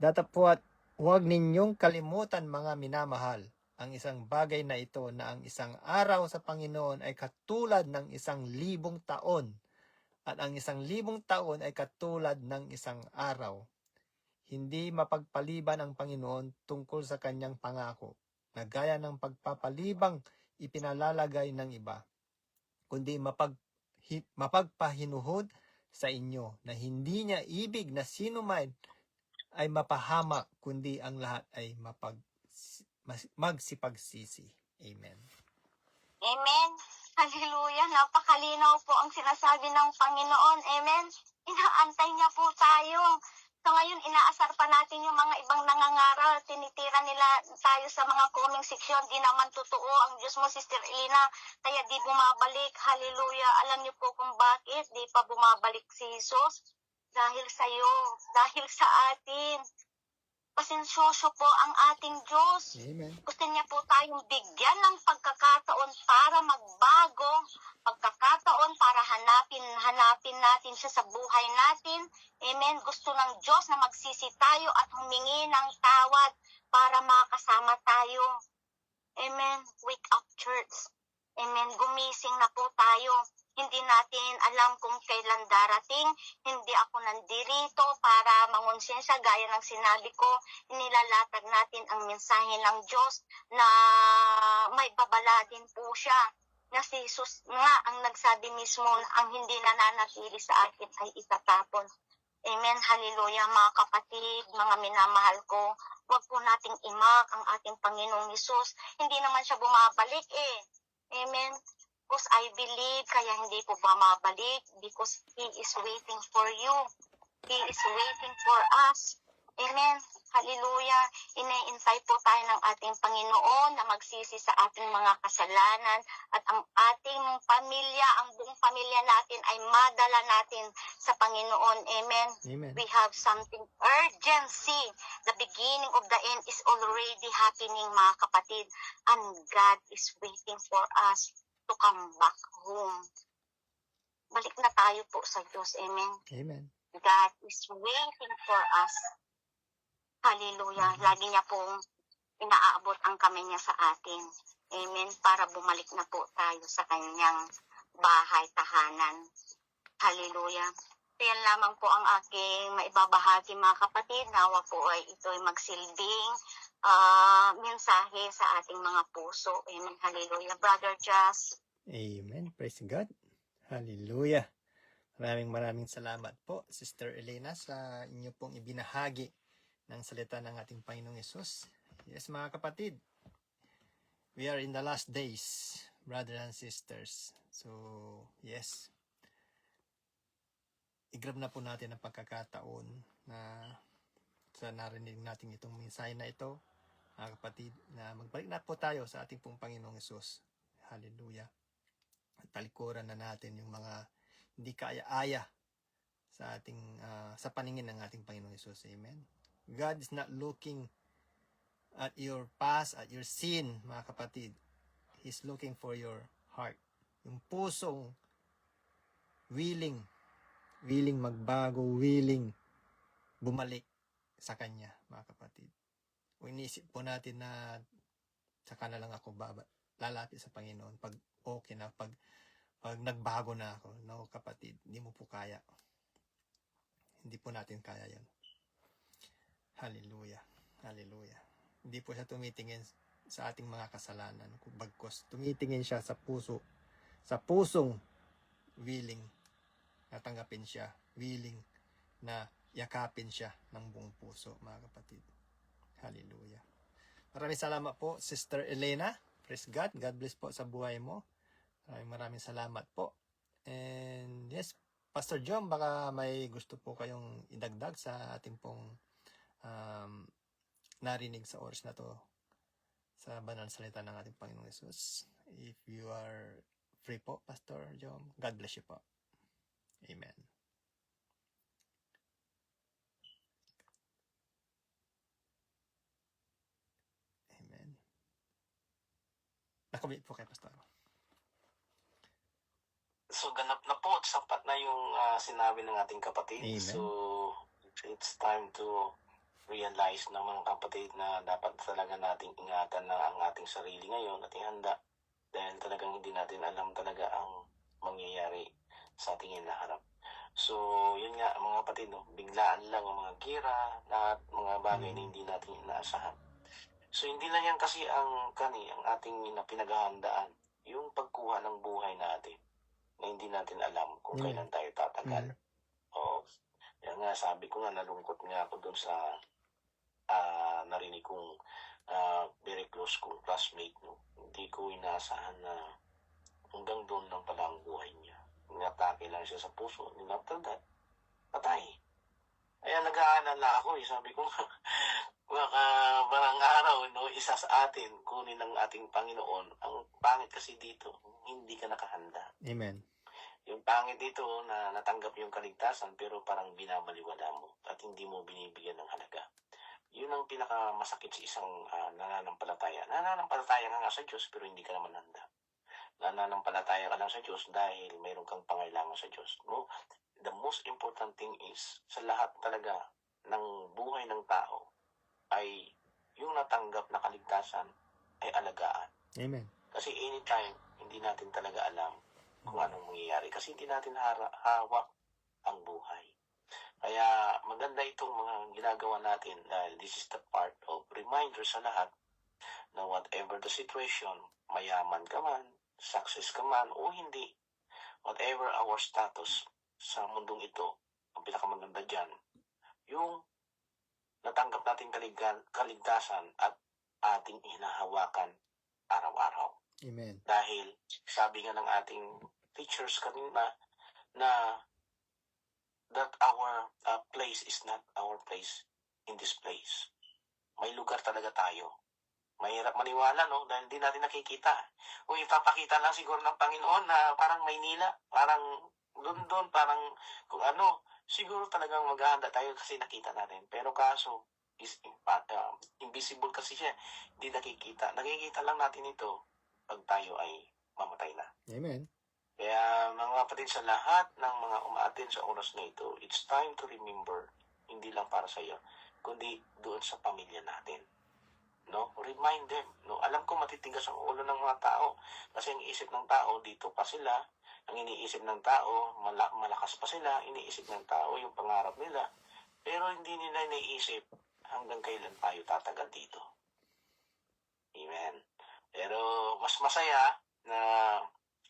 Speaker 2: Datapwat, huwag ninyong kalimutan, mga minamahal, ang isang bagay na ito, na ang isang araw sa Panginoon ay katulad ng 1,000 taon, at ang 1,000 taon ay katulad ng isang araw. Hindi mapagpaliban ang Panginoon tungkol sa kanyang pangako, na gaya ng pagpapalibang ipinalalagay ng iba, kundi mapagpahinuhod sa inyo, na hindi niya ibig na sino man ay mapahamak, kundi ang lahat ay magsipagsisi. Amen.
Speaker 1: Amen. Hallelujah. Napakalinaw po ang sinasabi ng Panginoon. Amen. Inaantay niya po tayo. So ngayon, inaasar pa natin yung mga ibang nangangaral. Tinitira nila tayo sa mga comment section. Di naman totoo ang Diyos mo, Sister Elena. Kaya di bumabalik. Hallelujah. Alam niyo po kung bakit di pa bumabalik si Jesus? Dahil sa iyo. Dahil sa atin. Pasensyoso po ang ating Diyos.
Speaker 2: Amen.
Speaker 1: Gusto niya po tayong bigyan ng pagkakataon para magbago, pagkakataon para hanapin natin siya sa buhay natin. Amen. Gusto ng Diyos na magsisi tayo at humingi ng tawad para makasama tayo. Amen. Wake up, church. Amen. Gumising na po tayo. Hindi natin alam kung kailan darating. Hindi ako nandirito para mangonsensya. Gaya ng sinabi ko, inilalatag natin ang mensahe ng Diyos na may babala din po siya. Na si Jesus nga ang nagsabi mismo na ang hindi nananatili sa akin ay itatapon. Amen. Hallelujah, mga kapatid, mga minamahal ko. Huwag po nating imak ang ating Panginoong Jesus. Hindi naman siya bumabalik eh. Amen. Because I believe, kaya hindi po bumabalik, because He is waiting for you. He is waiting for us. Amen. Hallelujah. Iniintay po tayo ng ating Panginoon na magsisi sa ating mga kasalanan at ang ating pamilya, ang buong pamilya natin ay madala natin sa Panginoon. Amen.
Speaker 2: Amen.
Speaker 1: We have something urgency. The beginning of the end is already happening, mga kapatid. And God is waiting for us to come back home. Balik na tayo po sa Diyos. Amen.
Speaker 2: Amen.
Speaker 1: God is waiting for us. Hallelujah. Lagi niya pong inaaabot ang kamay niya sa atin. Amen. Para bumalik na po tayo sa kanyang bahay, tahanan. Hallelujah. Yan lamang po ang aking maibabahagi, mga kapatid. Nawa po ay ito'y magsilbing mensahe sa ating mga puso. Amen. Hallelujah. Brother Jazz.
Speaker 2: Amen. Praise God. Hallelujah. Maraming salamat po, Sister Elena, sa inyo pong ibinahagi ng salita ng ating Panginoong Yesus. Yes, mga kapatid, we are in the last days, brothers and sisters. So, yes, i-grab na po natin ang pagkakataon na sa narinig natin itong mensahe na ito. mga kapatid, na magbalik na po tayo sa ating pong Panginoong Hesus. Hallelujah. At talikuran na natin yung mga hindi kaaya-aya sa ating sa paningin ng ating Panginoong Hesus. Amen. God is not looking at your past, at your sin, mga kapatid. He's looking for your heart. Yung pusong willing magbago, willing bumalik sa Kanya, mga kapatid. Kung iniisip po natin na saka na lang ako lalapit sa Panginoon pag okay na, pag nagbago na ako. No, kapatid, hindi mo po kaya. Hindi po natin kaya yon. Hallelujah. Hallelujah. Hindi po siya tumitingin sa ating mga kasalanan. Bagkus tumitingin siya sa puso, sa pusong willing na tanggapin siya, willing na yakapin siya ng buong puso, mga kapatid. Hallelujah. Maraming salamat po, Sister Elena. Praise God. God bless po sa buhay mo. Maraming salamat po. And yes, Pastor John, baka may gusto po kayong idagdag sa ating pong narinig sa oras na to sa banal salita ng ating Panginoong Hesus. If you are free po, Pastor John, God bless you po. Amen. Amen. Nakamit po kay Pastor.
Speaker 3: So, ganap na po. Sapat na yung sinabi ng ating kapatid.
Speaker 2: Amen.
Speaker 3: So, it's time to realize ng mga kapatid na dapat talaga nating ingatan na ang ating sarili ngayon at ihanda. Dahil talagang hindi natin alam talaga ang mangyayari sa ating hinaharap. So, yun nga mga kapatid, no? Biglaan lang ang mga gira, lahat mga bagay na hindi natin inaasahan. So, hindi lang yan kasi ang ating pinaghahandaan, yung pagkuha ng buhay natin na hindi natin alam kung kailan tayo tatagal. O, yan nga, sabi ko nga, nalungkot nga ako dun sa narinig kong very close kong classmate, no? Hindi ko inaasahan na hanggang doon lang pala ang buhay niya. Inatake lang siya sa puso, and after that, patay. Kaya nag-aalala ako, sabi ko, baka barang araw, no, isa sa atin, kunin ng ating Panginoon. Ang pangit kasi dito, hindi ka nakahanda.
Speaker 2: Amen.
Speaker 3: Yung pangit dito na natanggap yung kaligtasan pero parang binabaliwala mo at hindi mo binibigyan ng halaga. Yun ang pinakamasakit sa isang nananampalataya. Nananampalataya ka nga sa Diyos pero hindi ka naman handa. Nananampalataya ka lang sa Diyos dahil mayroon kang pangailangan sa Diyos. No? The most important thing is, sa lahat talaga ng buhay ng tao, ay yung natanggap na kaligtasan ay alagaan.
Speaker 2: Amen.
Speaker 3: Kasi anytime, hindi natin talaga alam kung anong mangyayari. Kasi hindi natin hawak ang buhay. Kaya maganda itong mga ginagawa natin dahil this is the part of reminder sa lahat na whatever the situation, mayaman ka man, success ka man o hindi, whatever our status sa mundong ito, ang pinakamaganda dyan, yung natanggap natin kaligtasan at ating hinahawakan araw-araw.
Speaker 2: Amen.
Speaker 3: Dahil sabi nga ng ating teachers kanina na that our place is not our place in this place. May lugar talaga tayo. Mahirap maniwala, no? Dahil hindi natin nakikita. Kung ipapakita lang siguro ng Panginoon na parang Maynila, parang London, parang kung ano, siguro talagang maghahanda tayo kasi nakita natin. Pero kaso, is invisible kasi siya. Hindi nakikita. Nakikita lang natin ito pag tayo ay mamatay na.
Speaker 2: Amen.
Speaker 3: Kaya mga kapatid, sa lahat ng mga umaattend sa oras na ito, it's time to remember, hindi lang para sa iyo, kundi doon sa pamilya natin. No? Remind them. No? Alam ko matitigas ang ulo ng mga tao kasi ang isip ng tao, dito pa sila. Ang iniisip ng tao, malakas pa sila. Iniisip ng tao yung pangarap nila. Pero hindi nila iniisip hanggang kailan tayo tatagal dito. Amen. Pero mas masaya na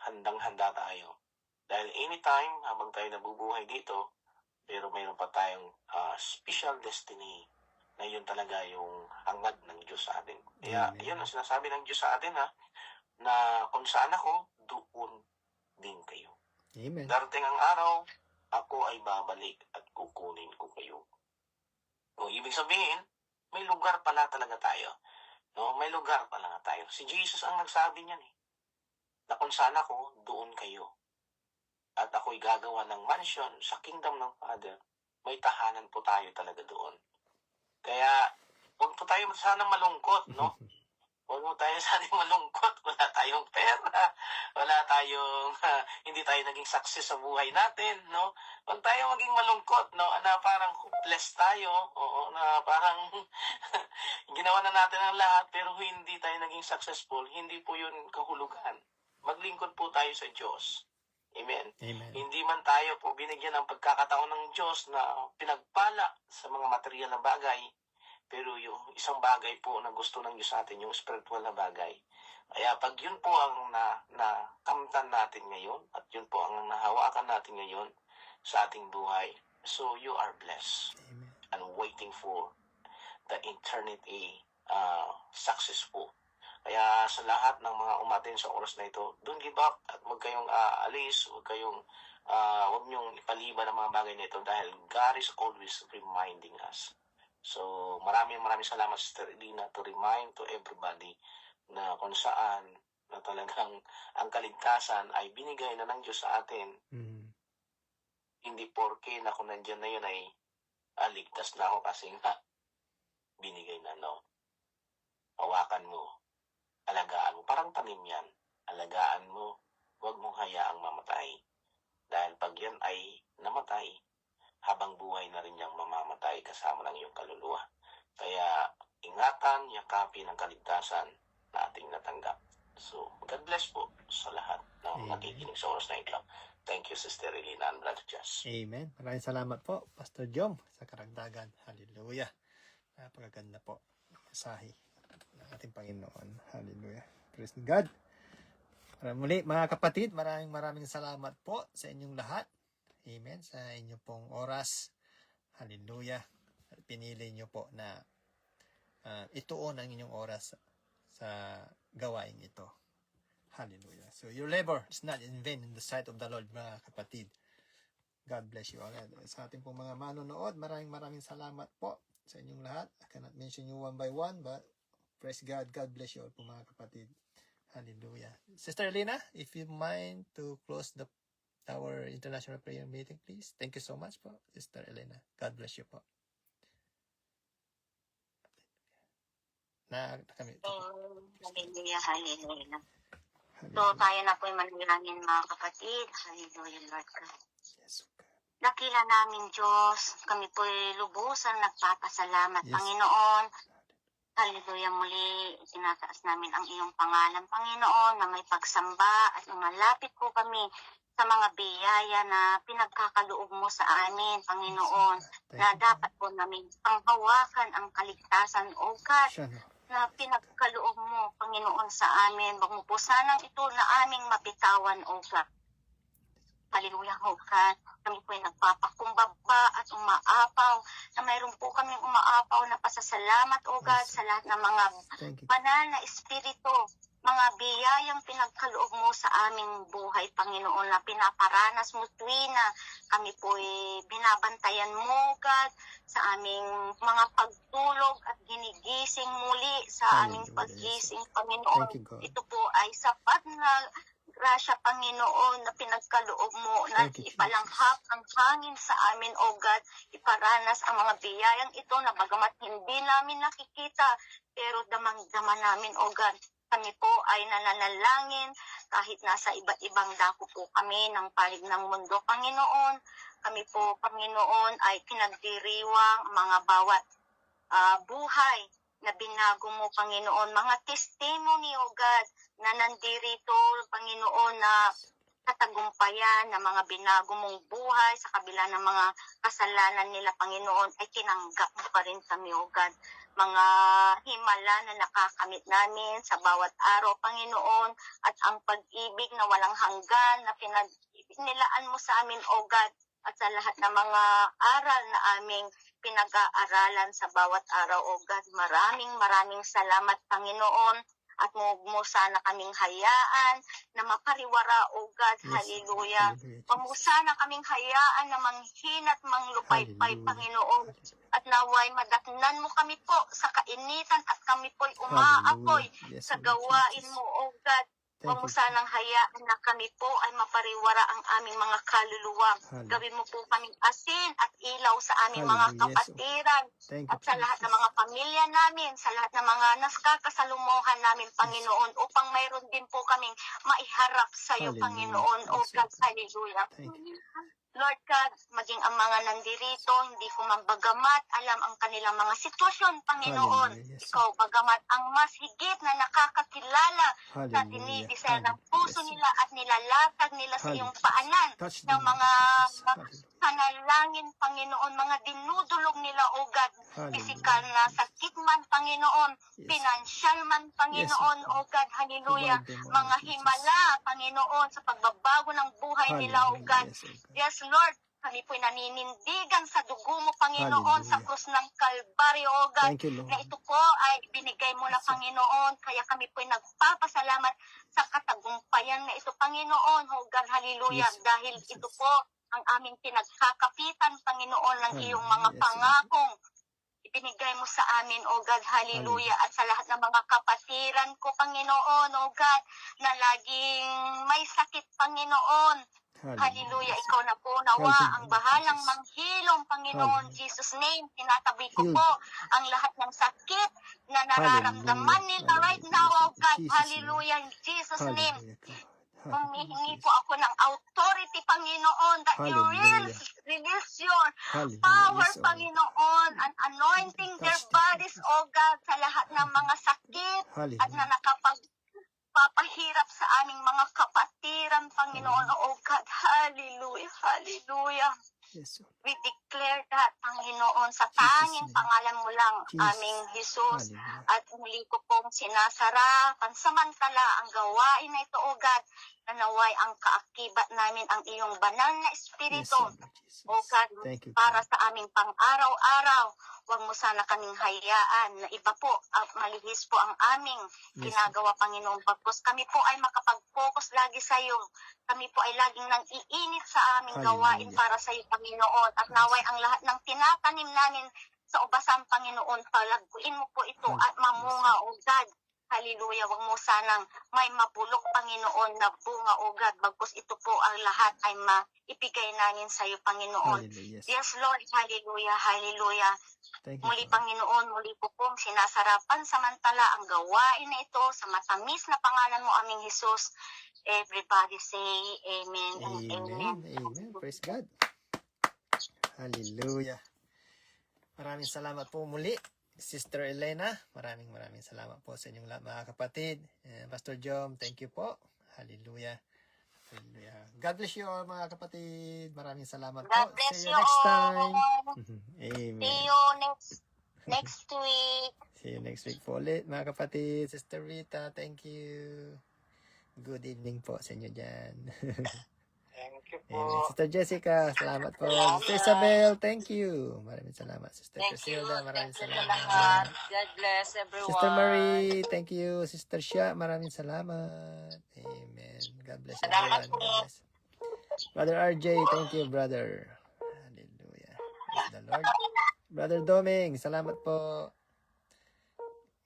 Speaker 3: handang-handa tayo. Dahil anytime, habang tayo nabubuhay dito, pero mayroon pa tayong special destiny na yun talaga yung hangad ng Diyos sa atin. Kaya yun ang sinasabi ng Diyos sa atin na kung saan ako, doon din kayo.
Speaker 2: Amen.
Speaker 3: Darating ang araw, ako ay babalik at kukunin ko kayo. O ibig sabihin, may lugar pala talaga tayo. No, may lugar pala nga tayo. Si Jesus ang nagsabi niyan eh. Na kung saan ako, doon kayo. At ako'y gagawa ng mansion sa kingdom ng Father. May tahanan po tayo talaga doon. Kaya, huwag po tayo sanang malungkot, no? Huwag mo tayo sanang malungkot. Wala tayong pera. Wala tayong, hindi tayo naging success sa buhay natin, no? Huwag tayo maging malungkot, no? Na parang hopeless tayo. Oo, na parang ginawa na natin ang lahat pero hindi tayo naging successful. Hindi po yun kahulugan. Maglingkod po tayo sa Diyos. Amen.
Speaker 2: Amen.
Speaker 3: Hindi man tayo po binigyan ng pagkakataon ng Diyos na pinagpala sa mga material na bagay, pero yung isang bagay po na gusto ng Diyos sa atin, yung spiritual na bagay. Kaya pag yun po ang nakamtan natin ngayon, at yun po ang nahawakan natin ngayon sa ating buhay, so you are blessed
Speaker 2: Amen.
Speaker 3: and waiting for the eternity successful. Kaya sa lahat ng mga umatin sa oras na ito, don't give up at huwag kayong alis, huwag niyong ipaliban ang mga bagay na ito dahil God is always reminding us. So, maraming salamat, Sister Elena, to remind to everybody na kung saan na talagang ang kaligtasan ay binigay na ng Diyos sa atin. Hindi porke na kung nandiyan na yun ay ligtas na ako kasi nga binigay na, no? Hawakan mo. Alagaan mo. Parang tanim yan. Alagaan mo. Huwag mong hayaang mamatay. Dahil pag yan ay namatay, habang buhay na rin niyang mamamatay kasama ng iyong kaluluwa. Kaya ingatan, yakapin ang kaligtasan na ating natanggap. So, God bless po sa lahat ng nakikinig sa oras na ito. Thank you, Sister Elena and Brother Jess.
Speaker 2: Amen. Maraming salamat po, Pastor Jom, sa karagdagan. Hallelujah. Napakaganda po ng mensahe ng ating Panginoon. Hallelujah. Praise God. Muli, mga kapatid, maraming salamat po sa inyong lahat. Amen. Sa inyong pong oras. Hallelujah. Pinili nyo po na ituon ang inyong oras sa gawain ito. Hallelujah. So your labor is not in vain in the sight of the Lord, mga kapatid. God bless you all. Sa ating pong mga manonood, maraming salamat po sa inyong lahat. I cannot mention you one by one, but praise God. God bless you all po, mga kapatid. Hallelujah. Sister Elena, if you mind to close our international prayer meeting, please. Thank you so much po, Sister Elena. God bless you po.
Speaker 1: Hallelujah, hallelujah. So, tayo na po yung manalangin, mga kapatid. Hallelujah, Lord God.
Speaker 2: Yes, okay.
Speaker 1: Dakila namin, Diyos. Kami po lubusan nagpapasalamat,
Speaker 2: Yes.
Speaker 1: Panginoon. Hallelujah, muli. Tinataas namin ang iyong pangalan, Panginoon, na may pagsamba at malapit po kami sa mga biyaya na pinagkakaloob mo sa amin, Panginoon, na dapat po namin panghawakan ang kaligtasan, O God, na pinagkaloob mo, Panginoon, sa amin. Wag mo po sanang ito na aming mapitawan, O God. Hallelujah, O God. Kami po ay nagpapakumbaba at umaapaw na mayroon po kaming umaapaw na pasasalamat, O God, sa lahat ng mga banal na espiritu, mga biyayang pinagkaloob mo sa aming buhay, Panginoon, na pinaparanas mo tuwina. Kami po ay binabantayan mo, God, sa aming mga pagtulog at ginigising muli sa aming paggising, Panginoon. Ito po ay sapat na grasya, Panginoon, na pinagkaloob mo na ipalanghap ang hangin sa amin, O God, iparanas ang mga biyayang ito na bagamat hindi namin nakikita, pero damang-dama namin, O God. Kami po ay nananalangin kahit nasa iba't ibang dako po kami ng palig ng mundo, Panginoon. Kami po, Panginoon, ay pinagdiriwang mga bawat buhay na binago mo, Panginoon. Mga testimony, O God, na nandirito, Panginoon, na katagumpayan ng mga binago mong buhay sa kabila ng mga kasalanan nila, Panginoon, ay tinanggap mo pa rin kami, O God. Mga himala na nakakamit namin sa bawat araw, Panginoon, at ang pag-ibig na walang hanggan na nilaan mo sa amin, O God, at sa lahat ng mga aral na aming pinag-aaralan sa bawat araw, O God. Maraming salamat, Panginoon. at huwag mo sana kaming hayaan na mapariwara, O God,
Speaker 2: Yes,
Speaker 1: hallelujah.
Speaker 2: hallelujah,
Speaker 1: Huwag mo
Speaker 2: Jesus.
Speaker 1: sana kaming hayaan na manghina at manglupaypay,
Speaker 2: Hallelujah.
Speaker 1: Panginoon. At naway madatnan mo kami po sa kainitan at kami po'y umaapoy
Speaker 2: Hallelujah. Yes,
Speaker 1: sa
Speaker 2: Lord
Speaker 1: gawain
Speaker 2: Jesus.
Speaker 1: mo, O God. Huwag
Speaker 2: Thank
Speaker 1: mo
Speaker 2: you.
Speaker 1: sanang hayaan na kami po ay mapariwara ang aming mga kaluluwa.
Speaker 2: Hallelujah.
Speaker 1: Gawin mo po kaming asin at ilaw sa aming mga
Speaker 2: Hallelujah. Yes, oh.
Speaker 1: kapatiran
Speaker 2: Thank you,
Speaker 1: at sa lahat ng
Speaker 2: Jesus.
Speaker 1: mga pamilya namin, sa lahat ng mga naskakasalumuhan namin, Panginoon, upang mayroon din po kaming maiharap sa iyo,
Speaker 2: Hallelujah.
Speaker 1: Panginoon, O
Speaker 2: Yes,
Speaker 1: God,
Speaker 2: oh God.
Speaker 1: hallelujah.
Speaker 2: Thank you.
Speaker 1: Lord God, maging ang mga nandirito, hindi ko mabagamat, alam ang kanilang mga sitwasyon, Panginoon.
Speaker 2: Hallelujah. Yes,
Speaker 1: Ikaw, bagamat ang mas higit na nakakakilala sa
Speaker 2: hallelujah.
Speaker 1: dinidisaya ng
Speaker 2: Hallelujah.
Speaker 1: puso
Speaker 2: Yes,
Speaker 1: nila at nilalatag nila sa iyong
Speaker 2: hallelujah.
Speaker 1: paanan
Speaker 2: Touch
Speaker 1: ng
Speaker 2: them, Lord
Speaker 1: mga
Speaker 2: Jesus. Hallelujah.
Speaker 1: panalangin, Panginoon, mga dinudulog nila, O God, pisikal
Speaker 2: Hallelujah.
Speaker 1: na
Speaker 2: Jesus.
Speaker 1: sakit man, Panginoon,
Speaker 2: Yes.
Speaker 1: pinansyal man,
Speaker 2: Yes, oh
Speaker 1: Panginoon, O
Speaker 2: God.
Speaker 1: God, hallelujah,
Speaker 2: Provide them, O
Speaker 1: mga
Speaker 2: Lord Jesus.
Speaker 1: himala, Panginoon, sa pagbabago ng buhay nila, O
Speaker 2: Hallelujah.
Speaker 1: God.
Speaker 2: Yes, oh God.
Speaker 1: Yes, Lord, kami po'y naninindigan sa dugo mo, Panginoon, sa
Speaker 2: Hallelujah.
Speaker 1: krus ng Kalbaryo, O God,
Speaker 2: Thank you, Lord.
Speaker 1: na ito po ay binigay mo na,
Speaker 2: Yes, oh.
Speaker 1: Panginoon, kaya kami po'y nagpapasalamat sa katagumpayan na ito, Panginoon, O God, hallelujah,
Speaker 2: Yes,
Speaker 1: dahil
Speaker 2: Jesus.
Speaker 1: ito po ang aming pinagkakapitan, Panginoon, ng iyong mga
Speaker 2: Hallelujah. Yes, oh God.
Speaker 1: pangakong ibinigay mo sa amin, O God, hallelujah, at sa lahat ng mga kapatiran ko, Panginoon, O God, na laging may sakit, Panginoon. Hallelujah, ikaw na po nawa
Speaker 2: Heal them,
Speaker 1: ang
Speaker 2: Lord
Speaker 1: bahalang
Speaker 2: Jesus.
Speaker 1: manghilom, Panginoon,
Speaker 2: Hallelujah.
Speaker 1: Jesus' name. Tinatabi ko
Speaker 2: Heal
Speaker 1: po
Speaker 2: them.
Speaker 1: ang lahat ng sakit na nararamdaman
Speaker 2: Hallelujah.
Speaker 1: nila right
Speaker 2: Hallelujah.
Speaker 1: now,
Speaker 2: Yes,
Speaker 1: O
Speaker 2: in
Speaker 1: God,
Speaker 2: Jesus' name.
Speaker 1: hallelujah, in Jesus' name.
Speaker 2: Hallelujah, God. Hallelujah,
Speaker 1: Humihingi po
Speaker 2: Jesus.
Speaker 1: ako ng authority, Panginoon, that you
Speaker 2: Hallelujah.
Speaker 1: release your
Speaker 2: Hallelujah.
Speaker 1: power,
Speaker 2: Yes, oh.
Speaker 1: Panginoon, and anointing their
Speaker 2: Touch them, Lord
Speaker 1: bodies,
Speaker 2: Jesus.
Speaker 1: O God, sa lahat ng mga sakit at na
Speaker 2: Hallelujah.
Speaker 1: nakapagpapahirap sa aming mga kapatiran, Panginoon, O God. Hallelujah, hallelujah.
Speaker 2: Yes, oh.
Speaker 1: We declare that, Panginoon, sa
Speaker 2: Jesus'
Speaker 1: tanging
Speaker 2: name.
Speaker 1: pangalan mo lang,
Speaker 2: Jesus.
Speaker 1: aming Jesus.
Speaker 2: Hallelujah.
Speaker 1: At muli ko pong sinasara, pansamantala ang gawain na ito, O God, na naway ang kaakibat namin ang iyong banal na
Speaker 2: Yes,
Speaker 1: Espiritu.
Speaker 2: oh Lord Jesus.
Speaker 1: O God,
Speaker 2: Thank you,
Speaker 1: para
Speaker 2: God.
Speaker 1: sa aming pang-araw-araw, huwag mo sana kaming hayaan na iba po at malihis po ang aming
Speaker 2: Yes,
Speaker 1: ginagawa, Panginoon. Bagkus kami po ay makapag-focus lagi sa iyo. Kami po ay laging nang iinit sa aming gawain
Speaker 2: Hallelujah.
Speaker 1: para sa iyo, Panginoon. At naway ang lahat ng tinatanim namin sa ubasan, Panginoon, palaguin mo po ito at mamunga, O God. Hallelujah. Huwag mo sanang may mapulok, Panginoon, na bunga, O God. Bagkus ito po ang lahat ay maibigay namin sa iyo, Panginoon.
Speaker 2: Hallelujah. Yes.
Speaker 1: Yes, Lord. Hallelujah. Hallelujah.
Speaker 2: Thank you,
Speaker 1: Muli,
Speaker 2: God.
Speaker 1: Panginoon, muli po pong sinasarapan samantala ang gawain na ito sa matamis na pangalan mo, aming Jesus. Everybody say amen and amen.
Speaker 2: Amen. Amen. Praise God. Hallelujah. Maraming salamat po muli, Sister Elena. Maraming salamat po sa inyong lahat, mga kapatid. Pastor Jom, thank you po. Hallelujah. Hallelujah. God bless you all, mga kapatid. Maraming salamat
Speaker 1: God
Speaker 2: po.
Speaker 1: bless
Speaker 2: See
Speaker 1: you
Speaker 2: you next time.
Speaker 1: all.
Speaker 2: Amen.
Speaker 1: See you next week.
Speaker 2: See you next week po ulit, mga kapatid. Sister Rita, thank you. Good evening po sa inyo dyan.
Speaker 3: Thank you
Speaker 2: Amen.
Speaker 3: po.
Speaker 2: Sister Jessica, salamat po.
Speaker 1: Salamat.
Speaker 2: Sister Isabel, thank you. Maraming salamat. Sister
Speaker 1: Thank you.
Speaker 2: Priscilla, maraming
Speaker 1: Thank you sa
Speaker 2: salamat.
Speaker 1: lahat. God bless everyone.
Speaker 2: Sister Marie, thank you. Sister Shia, maraming salamat. Amen. God bless everyone. God bless. Brother RJ, thank you, brother. Hallelujah. Praise the Lord. Brother Doming, salamat po.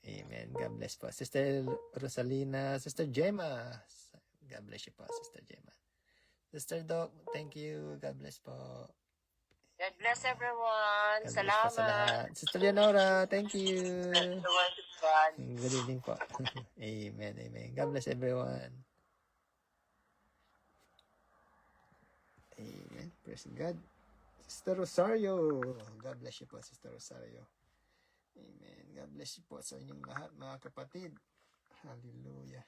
Speaker 2: Amen. God bless po. Sister Rosalina, Sister Gemma. God bless you po, Sister Gemma. Sister Doc, thank you. God bless po.
Speaker 1: God bless everyone.
Speaker 2: God bless po sa lahat. Sister Leonora, thank you. Good evening po. Amen, amen. God bless everyone. Amen. Praise God. Sister Rosario. God bless you po, Sister Rosario. Amen. God bless you po sa inyong lahat, mga kapatid. Hallelujah.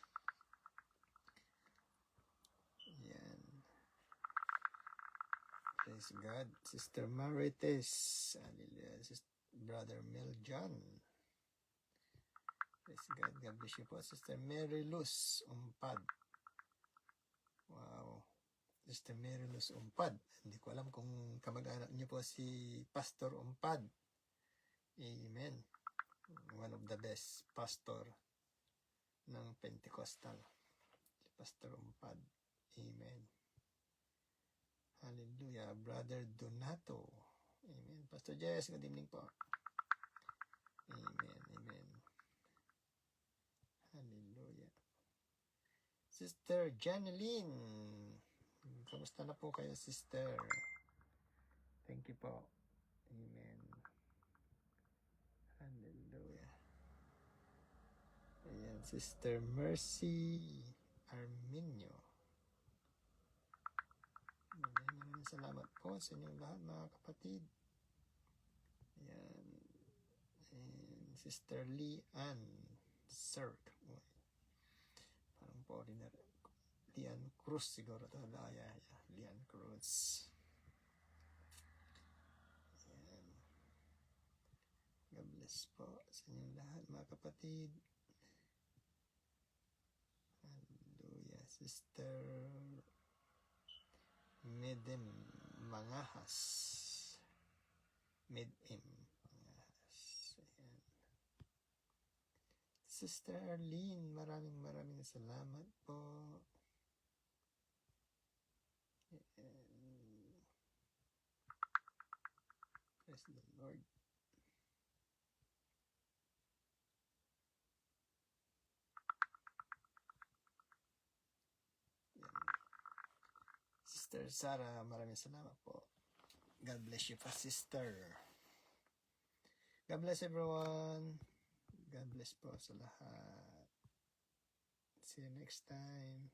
Speaker 2: Yan. Praise God. Sister Marites. Hallelujah. Brother Mel John. Praise God. God bless you po. Sister Mary Luz Umpad. Wow. Sister Mary Luz Umpad. Hindi ko alam kung kamag-anak niyo po si Pastor Umpad. Amen. One of the best pastor ng Pentecostal. Si Pastor Umpad. Amen. Hallelujah. Brother Donato. Amen. Pastor Jess, good evening po. Amen. Amen. Hallelujah. Sister Janeline. Kamusta na po kayo, sister? Thank you po. Amen. Hallelujah. Ayan, Sister Mercy Arminio. Maraming salamat po sa inyong lahat, mga kapatid. Ayan. And Sister Lee Ann Sirk. Parang foreigner. Lian Cruz siguro ito. Lian Cruz. Ayan. God bless po sa inyong lahat, mga kapatid. Hallelujah. Sister Medem Mangahas. Medem Mangahas. Ayan. Sister Arlene, maraming salamat po. Ayan. Praise the Lord. Ayan. Sister Sarah, maraming salamat po. God bless you pa, sister. God bless everyone. God bless po sa lahat. See you next time.